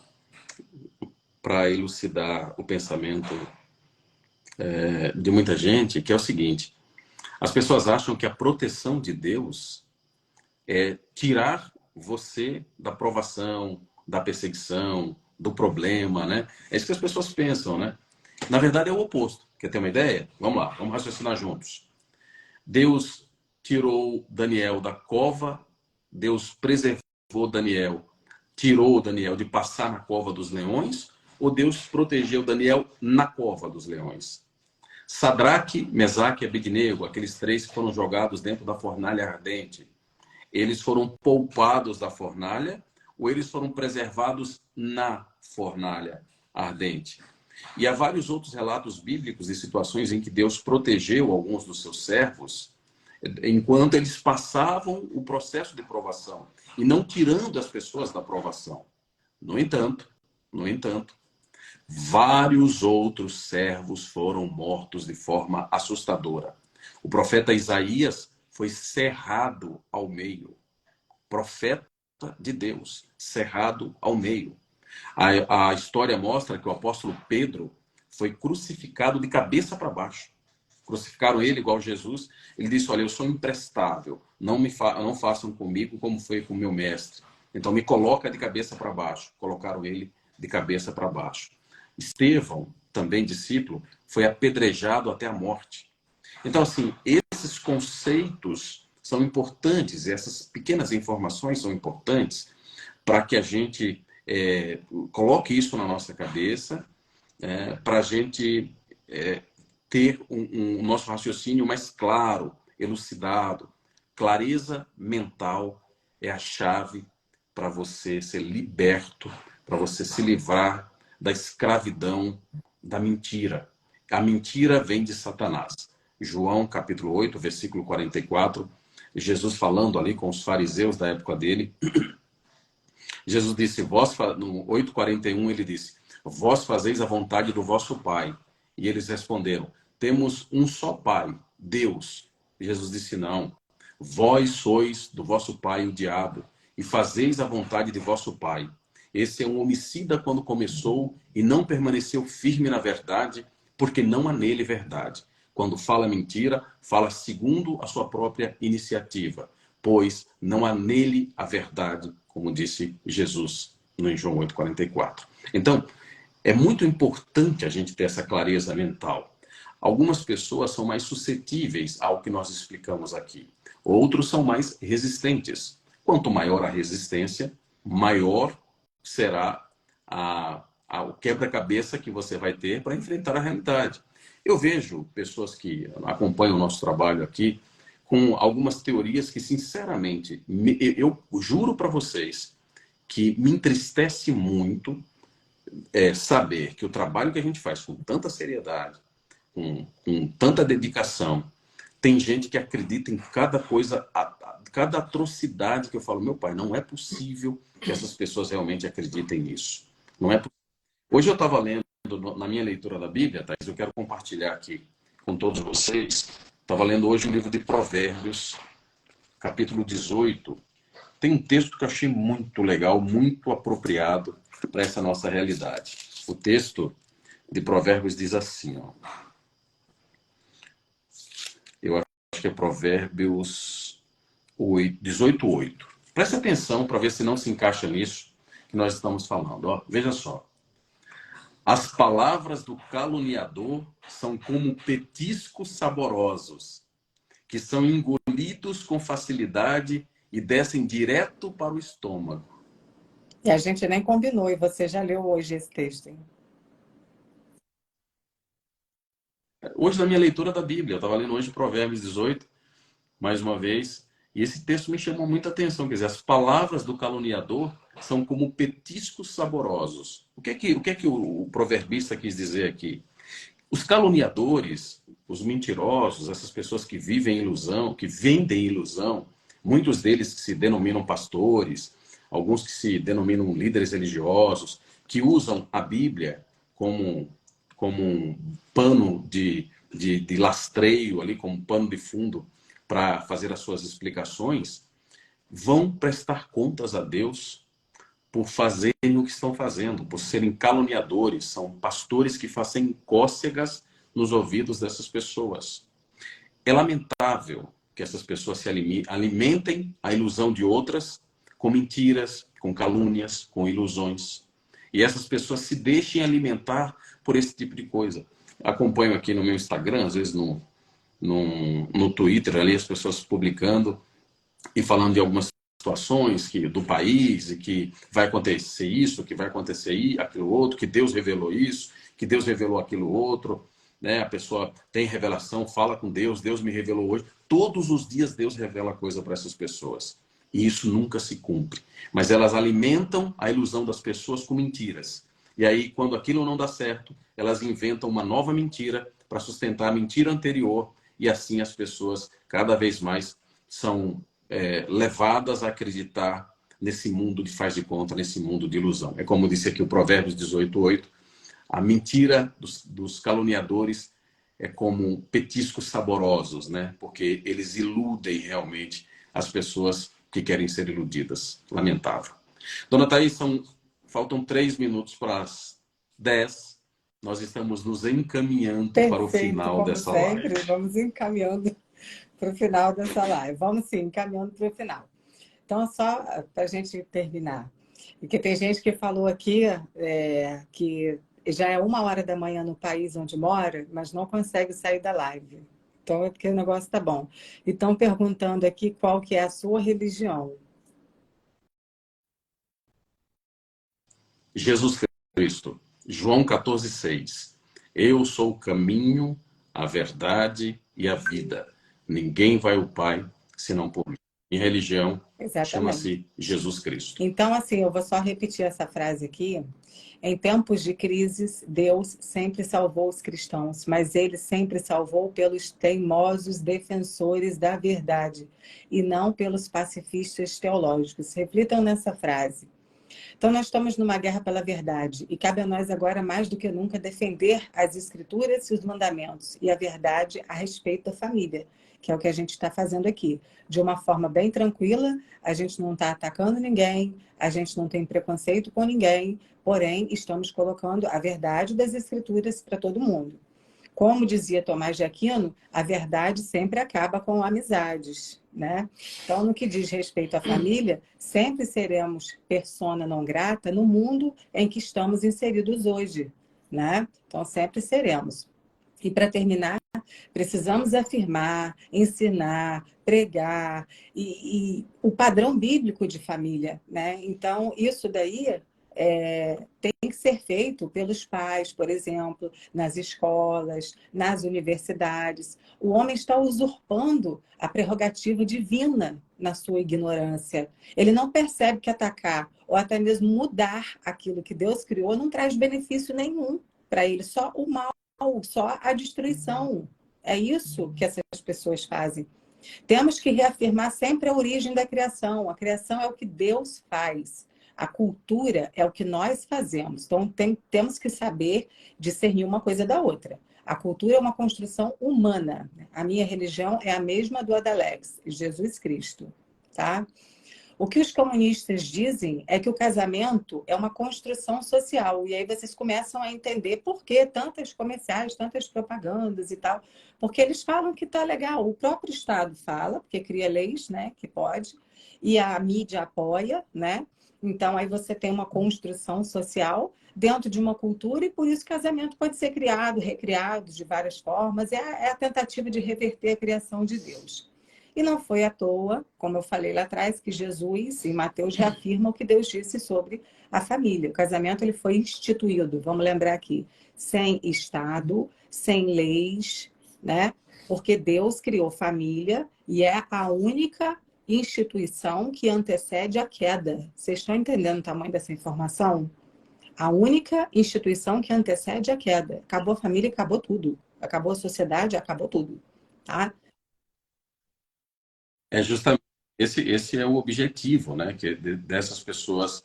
elucidar o pensamento de muita gente, que é o seguinte: as pessoas acham que a proteção de Deus é tirar você da provação, da perseguição, do problema, né? É isso que as pessoas pensam, né? Na verdade é o oposto. Quer ter uma ideia? Vamos lá, vamos raciocinar juntos. Deus tirou Daniel da cova, Deus preservou Daniel, tirou Daniel de passar na cova dos leões, ou Deus protegeu Daniel na cova dos leões? Sadraque, Mesaque e Abednego, aqueles três que foram jogados dentro da fornalha ardente, eles foram poupados da fornalha ou eles foram preservados na fornalha ardente? E há vários outros relatos bíblicos de situações em que Deus protegeu alguns dos seus servos enquanto eles passavam o processo de provação e não tirando as pessoas da provação. No entanto, vários outros servos foram mortos de forma assustadora. O profeta Isaías foi cerrado ao meio. Profeta de Deus, cerrado ao meio. A história mostra que o apóstolo Pedro foi crucificado de cabeça para baixo. Crucificaram ele igual Jesus. Ele disse, olha, eu sou imprestável. Não façam comigo como foi com o meu mestre. Então me coloca de cabeça para baixo. Colocaram ele de cabeça para baixo. Estevão, também discípulo, foi apedrejado até a morte. Então, assim, esses conceitos são importantes, essas pequenas informações são importantes para que a gente coloque isso na nossa cabeça, para a gente ter um nosso raciocínio mais claro, elucidado. Clareza mental é a chave para você ser liberto, para você se livrar da escravidão da mentira. A mentira vem de Satanás. João, capítulo 8, versículo 44, Jesus falando ali com os fariseus da época dele, Jesus disse, no 8:41 ele disse, vós fazeis a vontade do vosso Pai. E eles responderam, temos um só Pai, Deus. E Jesus disse, não, vós sois do vosso pai o diabo, e fazeis a vontade de vosso Pai. Esse é um homicida quando começou e não permaneceu firme na verdade, porque não há nele verdade. Quando fala mentira, fala segundo a sua própria iniciativa, pois não há nele a verdade, como disse Jesus no João 8:44. Então, é muito importante a gente ter essa clareza mental. Algumas pessoas são mais suscetíveis ao que nós explicamos aqui. Outros são mais resistentes. Quanto maior a resistência, maior será o quebra-cabeça que você vai ter para enfrentar a realidade. Eu vejo pessoas que acompanham o nosso trabalho aqui com algumas teorias que, sinceramente, eu juro para vocês que me entristece muito saber que o trabalho que a gente faz com tanta seriedade, com tanta dedicação, tem gente que acredita em cada coisa, cada atrocidade que eu falo, meu pai, não é possível que essas pessoas realmente acreditem nisso. Não é possível. Hoje eu estava lendo, na minha leitura da Bíblia, Thaís, eu quero compartilhar aqui com todos vocês. Estava lendo hoje o livro de Provérbios, capítulo 18. Tem um texto que eu achei muito legal, muito apropriado para essa nossa realidade. O texto de Provérbios diz assim, ó. Eu acho que é Provérbios 18:8. Preste atenção para ver se não se encaixa nisso que nós estamos falando. Ó, veja só. As palavras do caluniador são como petiscos saborosos, que são engolidos com facilidade e descem direto para o estômago. E a gente nem combinou, e você já leu hoje esse texto, hein? Hoje, na minha leitura da Bíblia, eu estava lendo hoje Provérbios 18, mais uma vez, e esse texto me chamou muita atenção. Quer dizer, as palavras do caluniador são como petiscos saborosos. O que é que o proverbista quis dizer aqui? Os caluniadores, os mentirosos, essas pessoas que vivem ilusão, que vendem ilusão, muitos deles que se denominam pastores, alguns que se denominam líderes religiosos, que usam a Bíblia como um pano de lastreio ali, como um pano de fundo para fazer as suas explicações, vão prestar contas a Deus por fazerem o que estão fazendo, por serem caluniadores, são pastores que fazem cócegas nos ouvidos dessas pessoas. É lamentável que essas pessoas se alimentem a ilusão de outras com mentiras, com calúnias, com ilusões. E essas pessoas se deixem alimentar por esse tipo de coisa. Acompanho aqui no meu Instagram, às vezes no Twitter, ali as pessoas publicando e falando de algumas situações do país, e que vai acontecer isso, que vai acontecer aquilo outro, que Deus revelou isso, que Deus revelou aquilo outro. Né? A pessoa tem revelação, fala com Deus, Deus me revelou hoje. Todos os dias Deus revela coisa para essas pessoas. E isso nunca se cumpre. Mas elas alimentam a ilusão das pessoas com mentiras. E aí, quando aquilo não dá certo, elas inventam uma nova mentira para sustentar a mentira anterior. E assim as pessoas, cada vez mais, são levadas a acreditar nesse mundo de faz de conta, nesse mundo de ilusão. É como disse aqui o Provérbios 18:8, a mentira dos caluniadores é como petiscos saborosos, né? Porque eles iludem realmente as pessoas que querem ser iludidas. Lamentável. Dona Thaís, faltam 3 minutos para as 10. Nós estamos nos encaminhando para o Perfeito, final como dessa live. sempre, vamos encaminhando para o final dessa live. Vamos sim, encaminhando para o final. Então, só para a gente terminar. Porque tem gente que falou aqui que já é 1h da manhã no país onde mora, mas não consegue sair da live. Então, é porque o negócio está bom. E estão perguntando aqui qual que é a sua religião. Jesus Cristo, João 14,6. Eu sou o caminho, a verdade e a vida. Ninguém vai ao Pai senão por mim. Minha religião Exatamente. chama-se Jesus Cristo. Então, assim, eu vou só repetir essa frase aqui. Em tempos de crises, Deus sempre salvou os cristãos, mas ele sempre salvou pelos teimosos defensores da verdade e não pelos pacifistas teológicos. Reflitam nessa frase. Então, nós estamos numa guerra pela verdade e cabe a nós agora, mais do que nunca, defender as escrituras e os mandamentos e a verdade a respeito da família, que é o que a gente está fazendo aqui. De uma forma bem tranquila, a gente não está atacando ninguém, a gente não tem preconceito com ninguém, porém, estamos colocando a verdade das escrituras para todo mundo. Como dizia Tomás de Aquino, a verdade sempre acaba com amizades, né? Então, no que diz respeito à família, sempre seremos persona não grata no mundo em que estamos inseridos hoje, né? Então, sempre seremos. E para terminar, precisamos afirmar, ensinar, pregar e o padrão bíblico de família, né? Então, isso daí tem que ser feito pelos pais, por exemplo, nas escolas, nas universidades. O homem está usurpando a prerrogativa divina na sua ignorância. Ele não percebe que atacar ou até mesmo mudar aquilo que Deus criou não traz benefício nenhum para ele, só o mal, só a destruição. É isso que essas pessoas fazem. Temos que reafirmar sempre a origem da criação. A criação é o que Deus faz. A cultura é o que nós fazemos. Então, temos que saber discernir uma coisa da outra. A cultura é uma construção humana. A minha religião é a mesma do Adalex, Jesus Cristo. Tá? O que os comunistas dizem é que o casamento é uma construção social. E aí vocês começam a entender por que tantas comerciais, tantas propagandas e tal. Porque eles falam que está legal. O próprio Estado fala, porque cria leis, né, que pode. E a mídia apoia, né? Então, aí você tem uma construção social dentro de uma cultura e por isso o casamento pode ser criado, recriado de várias formas. É a tentativa de reverter a criação de Deus. E não foi à toa, como eu falei lá atrás, que Jesus e Mateus reafirmam o que Deus disse sobre a família. O casamento ele foi instituído, vamos lembrar aqui, sem Estado, sem leis, né? Porque Deus criou família e é a única instituição que antecede a queda. Vocês estão entendendo o tamanho dessa informação? A única instituição que antecede a queda. Acabou a família, acabou tudo. Acabou a sociedade, acabou tudo. Tá? É justamente esse é o objetivo, né, dessas pessoas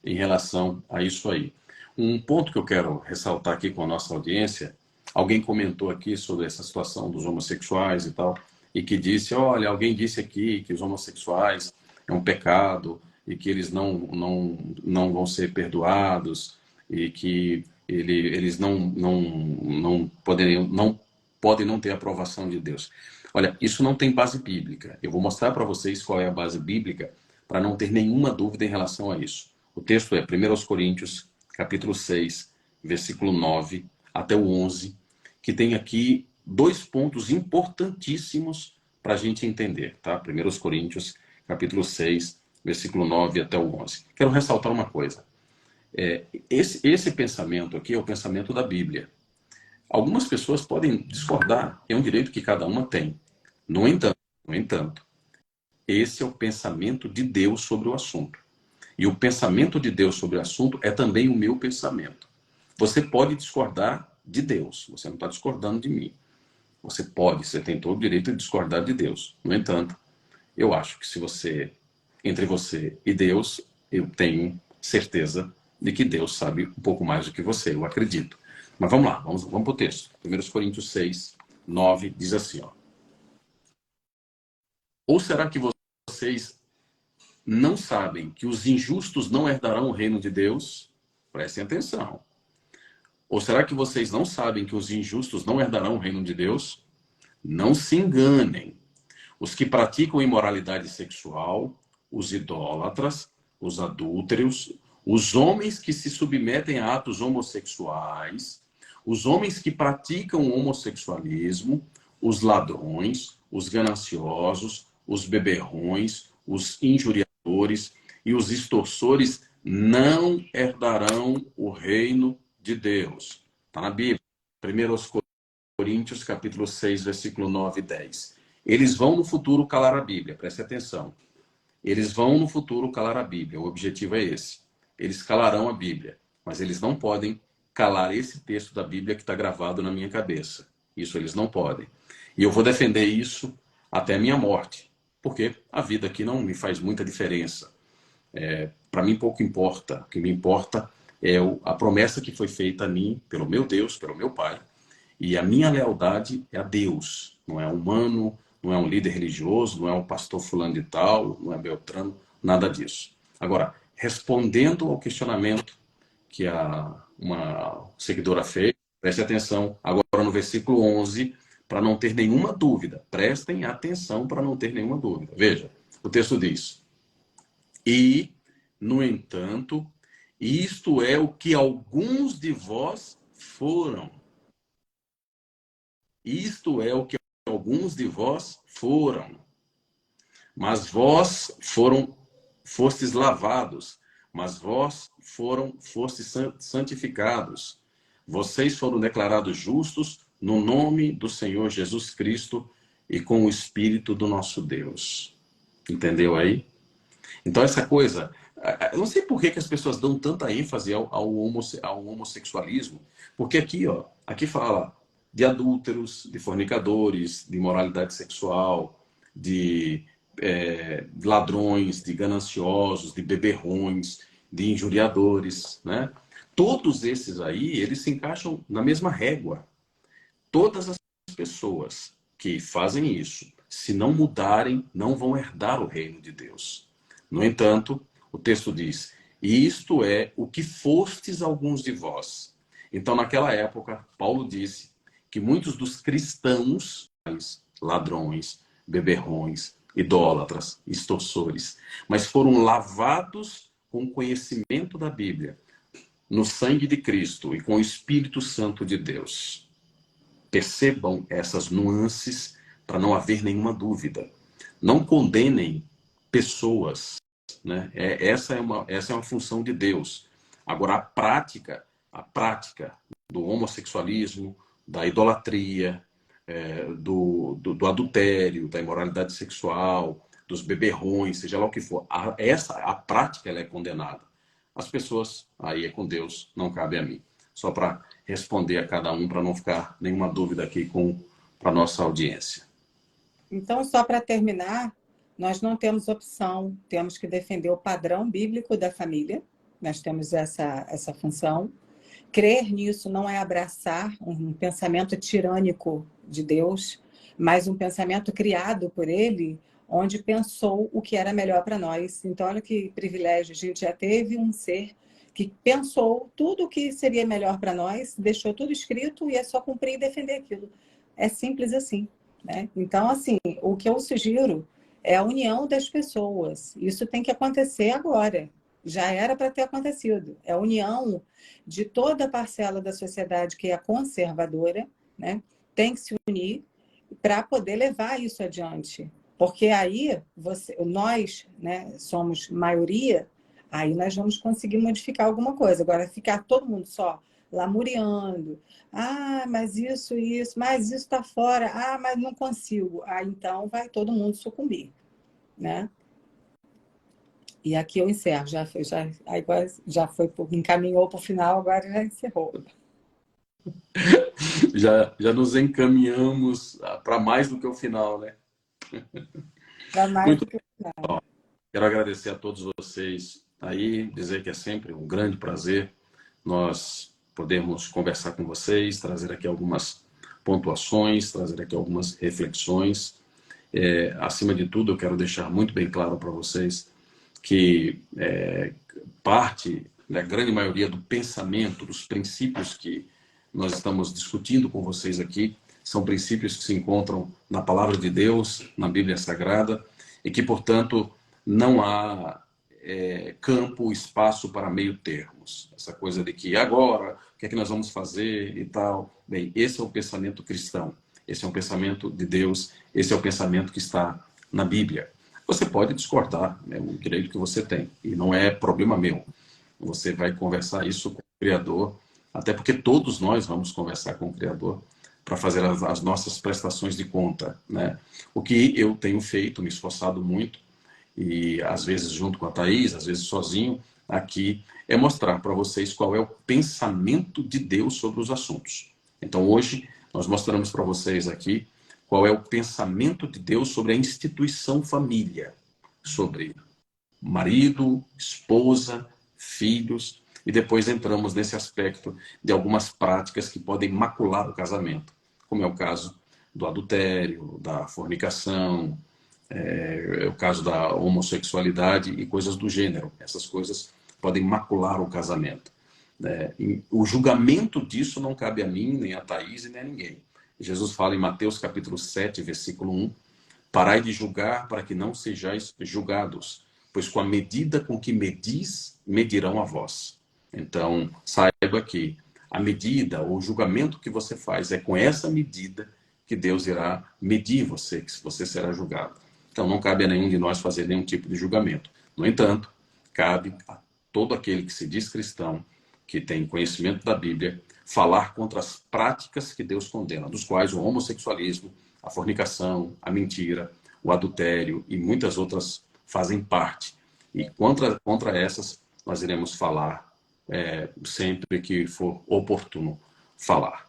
em relação a isso aí. Um ponto que eu quero ressaltar aqui com a nossa audiência, alguém comentou aqui sobre essa situação dos homossexuais e tal, e que disse, olha, alguém disse aqui que os homossexuais é um pecado e que eles não vão ser perdoados e que eles não podem não ter a aprovação de Deus. Olha, isso não tem base bíblica. Eu vou mostrar para vocês qual é a base bíblica para não ter nenhuma dúvida em relação a isso. O texto é 1 Coríntios, capítulo 6, versículo 9 até o 11, que tem aqui 2 pontos importantíssimos para a gente entender, tá? 1 Coríntios, capítulo 6, versículo 9 até o 11. Quero ressaltar uma coisa. Esse pensamento aqui é o pensamento da Bíblia. Algumas pessoas podem discordar, é um direito que cada uma tem. No entanto, esse é o pensamento de Deus sobre o assunto. E o pensamento de Deus sobre o assunto é também o meu pensamento. Você pode discordar de Deus, você não está discordando de mim. Você tem todo o direito de discordar de Deus. No entanto, eu acho que entre você e Deus, eu tenho certeza de que Deus sabe um pouco mais do que você, eu acredito. Mas vamos lá, vamos para o texto. 1 Coríntios 6, 9 diz assim, ó. Ou será que vocês não sabem que os injustos não herdarão o reino de Deus? Prestem atenção. Ou será que vocês não sabem que os injustos não herdarão o reino de Deus? Não se enganem. Os que praticam imoralidade sexual, os idólatras, os adúlteros, os homens que se submetem a atos homossexuais, os homens que praticam o homossexualismo, os ladrões, os gananciosos, os beberrões, os injuriadores e os extorsores não herdarão o reino de Deus. Está na Bíblia. 1 Coríntios, capítulo 6, versículo 9 e 10. Eles vão no futuro calar a Bíblia, preste atenção. Eles vão no futuro calar a Bíblia, o objetivo é esse. Eles calarão a Bíblia, mas eles não podem calar esse texto da Bíblia que está gravado na minha cabeça. Isso eles não podem. E eu vou defender isso até a minha morte, porque a vida aqui não me faz muita diferença. Para mim pouco importa. O que me importa é a promessa que foi feita a mim pelo meu Deus, pelo meu Pai. E a minha lealdade é a Deus, não é humano, não é um líder religioso, não é um pastor fulano de tal, não é Beltrano, nada disso. Agora, respondendo ao questionamento que uma seguidora fez, preste atenção agora no versículo 11, para não ter nenhuma dúvida. Prestem atenção para não ter nenhuma dúvida. Veja, o texto diz: e, no entanto, isto é o que alguns de vós foram. Isto é o que alguns de vós foram. Mas vós fostes lavados, mas vós fostes santificados. Vocês foram declarados justos no nome do Senhor Jesus Cristo e com o Espírito do nosso Deus. Entendeu aí? Então essa coisa, eu não sei por que as pessoas dão tanta ênfase ao homossexualismo, porque aqui, ó, aqui fala de adúlteros, de fornicadores, de imoralidade sexual, de ladrões, de gananciosos, de beberrões, de injuriadores, né? Todos esses aí, eles se encaixam na mesma régua. Todas as pessoas que fazem isso, se não mudarem, não vão herdar o reino de Deus. No entanto, o texto diz: e isto é o que fostes alguns de vós. Então, naquela época, Paulo disse que muitos dos cristãos, ladrões, beberrões, idólatras, extorsores, mas foram lavados com o conhecimento da Bíblia, no sangue de Cristo e com o Espírito Santo de Deus. Percebam essas nuances para não haver nenhuma dúvida. Não condenem pessoas, né? Essa é uma função de Deus. Agora, a prática do homossexualismo, da idolatria, do adultério, da imoralidade sexual, dos beberrões, seja lá o que for, a prática ela é condenada. As pessoas, aí é com Deus, não cabe a mim. Só para responder a cada um, para não ficar nenhuma dúvida aqui para a nossa audiência. Então, só para terminar, nós não temos opção, temos que defender o padrão bíblico da família, nós temos essa função. Crer nisso não é abraçar um pensamento tirânico de Deus, mas um pensamento criado por Ele, onde pensou o que era melhor para nós. Então, olha que privilégio, a gente já teve um ser que pensou tudo o que seria melhor para nós, deixou tudo escrito e é só cumprir e defender aquilo. É simples assim, né? Então, assim, o que eu sugiro é a união das pessoas. Isso tem que acontecer agora. Já era para ter acontecido. É a união de toda a parcela da sociedade que é conservadora, né? Tem que se unir para poder levar isso adiante. Porque aí nós, né, somos maioria, aí nós vamos conseguir modificar alguma coisa. Agora, ficar todo mundo só lamuriando. Ah, mas isso, mas isso está fora. Ah, mas não consigo. Ah, então vai todo mundo sucumbir, né? E aqui eu encerro. Já foi, encaminhou para o final, agora já encerrou. Já nos encaminhamos para mais do que o final, né? Para mais Muito do que o final. Quero agradecer a todos vocês aí, dizer que é sempre um grande prazer nós podermos conversar com vocês, trazer aqui algumas pontuações, trazer aqui algumas reflexões. Acima de tudo, eu quero deixar muito bem claro para vocês que parte, a grande maioria do pensamento, dos princípios que nós estamos discutindo com vocês aqui, são princípios que se encontram na Palavra de Deus, na Bíblia Sagrada, e que, portanto, não há campo, espaço para meio termos. Essa coisa de que agora, o que é que nós vamos fazer e tal. Bem, esse é o pensamento cristão. Esse é um pensamento de Deus. Esse é o pensamento que está na Bíblia. Você pode discordar, é um direito que você tem. E não é problema meu. Você vai conversar isso com o Criador, até porque todos nós vamos conversar com o Criador para fazer as nossas prestações de conta, né? O que eu tenho feito, me esforçado muito, e às vezes junto com a Thaís, às vezes sozinho, aqui, é mostrar para vocês qual é o pensamento de Deus sobre os assuntos. Então hoje nós mostramos para vocês aqui qual é o pensamento de Deus sobre a instituição família, sobre marido, esposa, filhos, e depois entramos nesse aspecto de algumas práticas que podem macular o casamento, como é o caso do adultério, da fornicação, é o caso da homossexualidade e coisas do gênero. Essas coisas podem macular o casamento. O julgamento disso não cabe a mim, nem a Thaís, nem a ninguém. Jesus fala em Mateus capítulo 7, versículo 1, parai de julgar para que não sejais julgados, pois com a medida com que medis, medirão a vós. Então, saiba que a medida ou o julgamento que você faz é com essa medida que Deus irá medir você, que você será julgado. Então, não cabe a nenhum de nós fazer nenhum tipo de julgamento. No entanto, cabe a todo aquele que se diz cristão, que tem conhecimento da Bíblia, falar contra as práticas que Deus condena, dos quais o homossexualismo, a fornicação, a mentira, o adultério e muitas outras fazem parte. E contra essas, nós iremos falar sempre que for oportuno falar.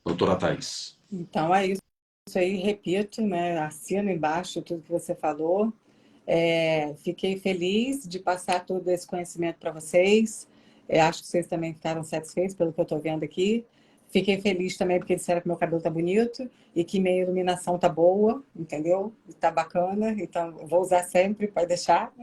Doutora Thaís. Então é isso aí, repito, né? Assino embaixo tudo que você falou. Fiquei feliz de passar todo esse conhecimento para vocês. Acho que vocês também ficaram satisfeitos pelo que eu estou vendo aqui. Fiquei feliz também porque disseram que meu cabelo tá bonito e que minha iluminação tá boa, entendeu? Tá bacana, então vou usar sempre, pode deixar.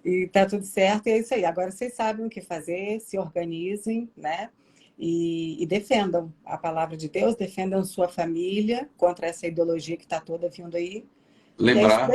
E tá tudo certo, e é isso aí. Agora vocês sabem o que fazer, se organizem, né? E defendam a palavra de Deus, defendam sua família contra essa ideologia que está toda vindo aí. Lembrar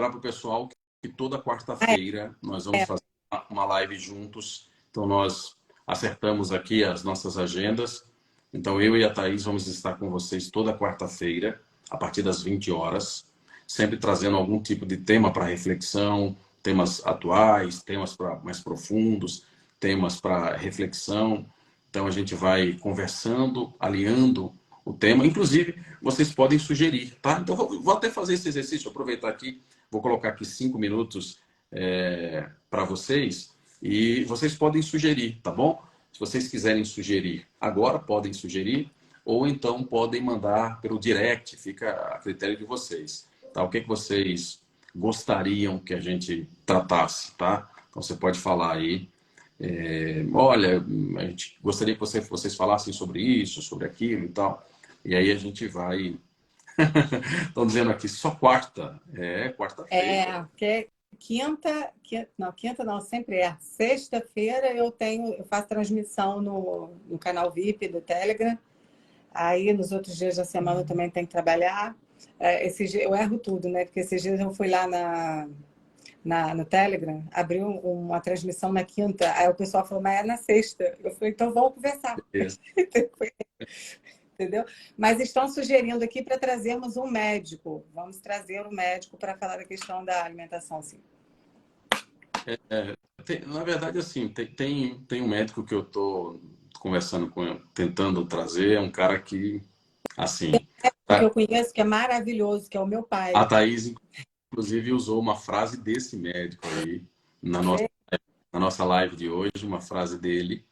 para o pessoal que toda quarta-feira nós vamos fazer uma live juntos. Então nós acertamos aqui as nossas agendas. Então eu e a Thaís vamos estar com vocês toda quarta-feira, a partir das 20 horas, sempre trazendo algum tipo de tema para reflexão, temas atuais, temas mais profundos, temas para reflexão. Então a gente vai conversando, alinhando o tema. Inclusive, vocês podem sugerir, tá? Então vou até fazer esse exercício, aproveitar aqui, vou colocar aqui 5 minutos para vocês, e vocês podem sugerir, tá bom? Se vocês quiserem sugerir agora, podem sugerir, ou então podem mandar pelo direct, fica a critério de vocês, tá? O que vocês gostariam que a gente tratasse, tá? Então você pode falar aí, olha, a gente gostaria que vocês falassem sobre isso, sobre aquilo e tal, e aí a gente vai... Estão dizendo aqui, só quarta. Quarta-feira. Quinta não, sempre é. Sexta-feira eu faço transmissão no canal VIP do Telegram. Aí nos outros dias da semana eu também tenho que trabalhar. Eu erro tudo, né? Porque esses dias eu fui lá no Telegram, abri uma transmissão na quinta, aí o pessoal falou, mas é na sexta. Eu falei, então vamos conversar. Entendeu? Mas estão sugerindo aqui para trazermos um médico. Vamos trazer um médico para falar da questão da alimentação, sim. Na verdade, assim, tem um médico que eu estou conversando com ele, tentando trazer, é um cara que, assim... que eu conheço, que é maravilhoso, que é o meu pai. A Thaís, inclusive, usou uma frase desse médico aí na nossa live de hoje, uma frase dele.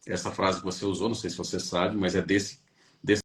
Essa frase que você usou, não sei se você sabe, mas é desse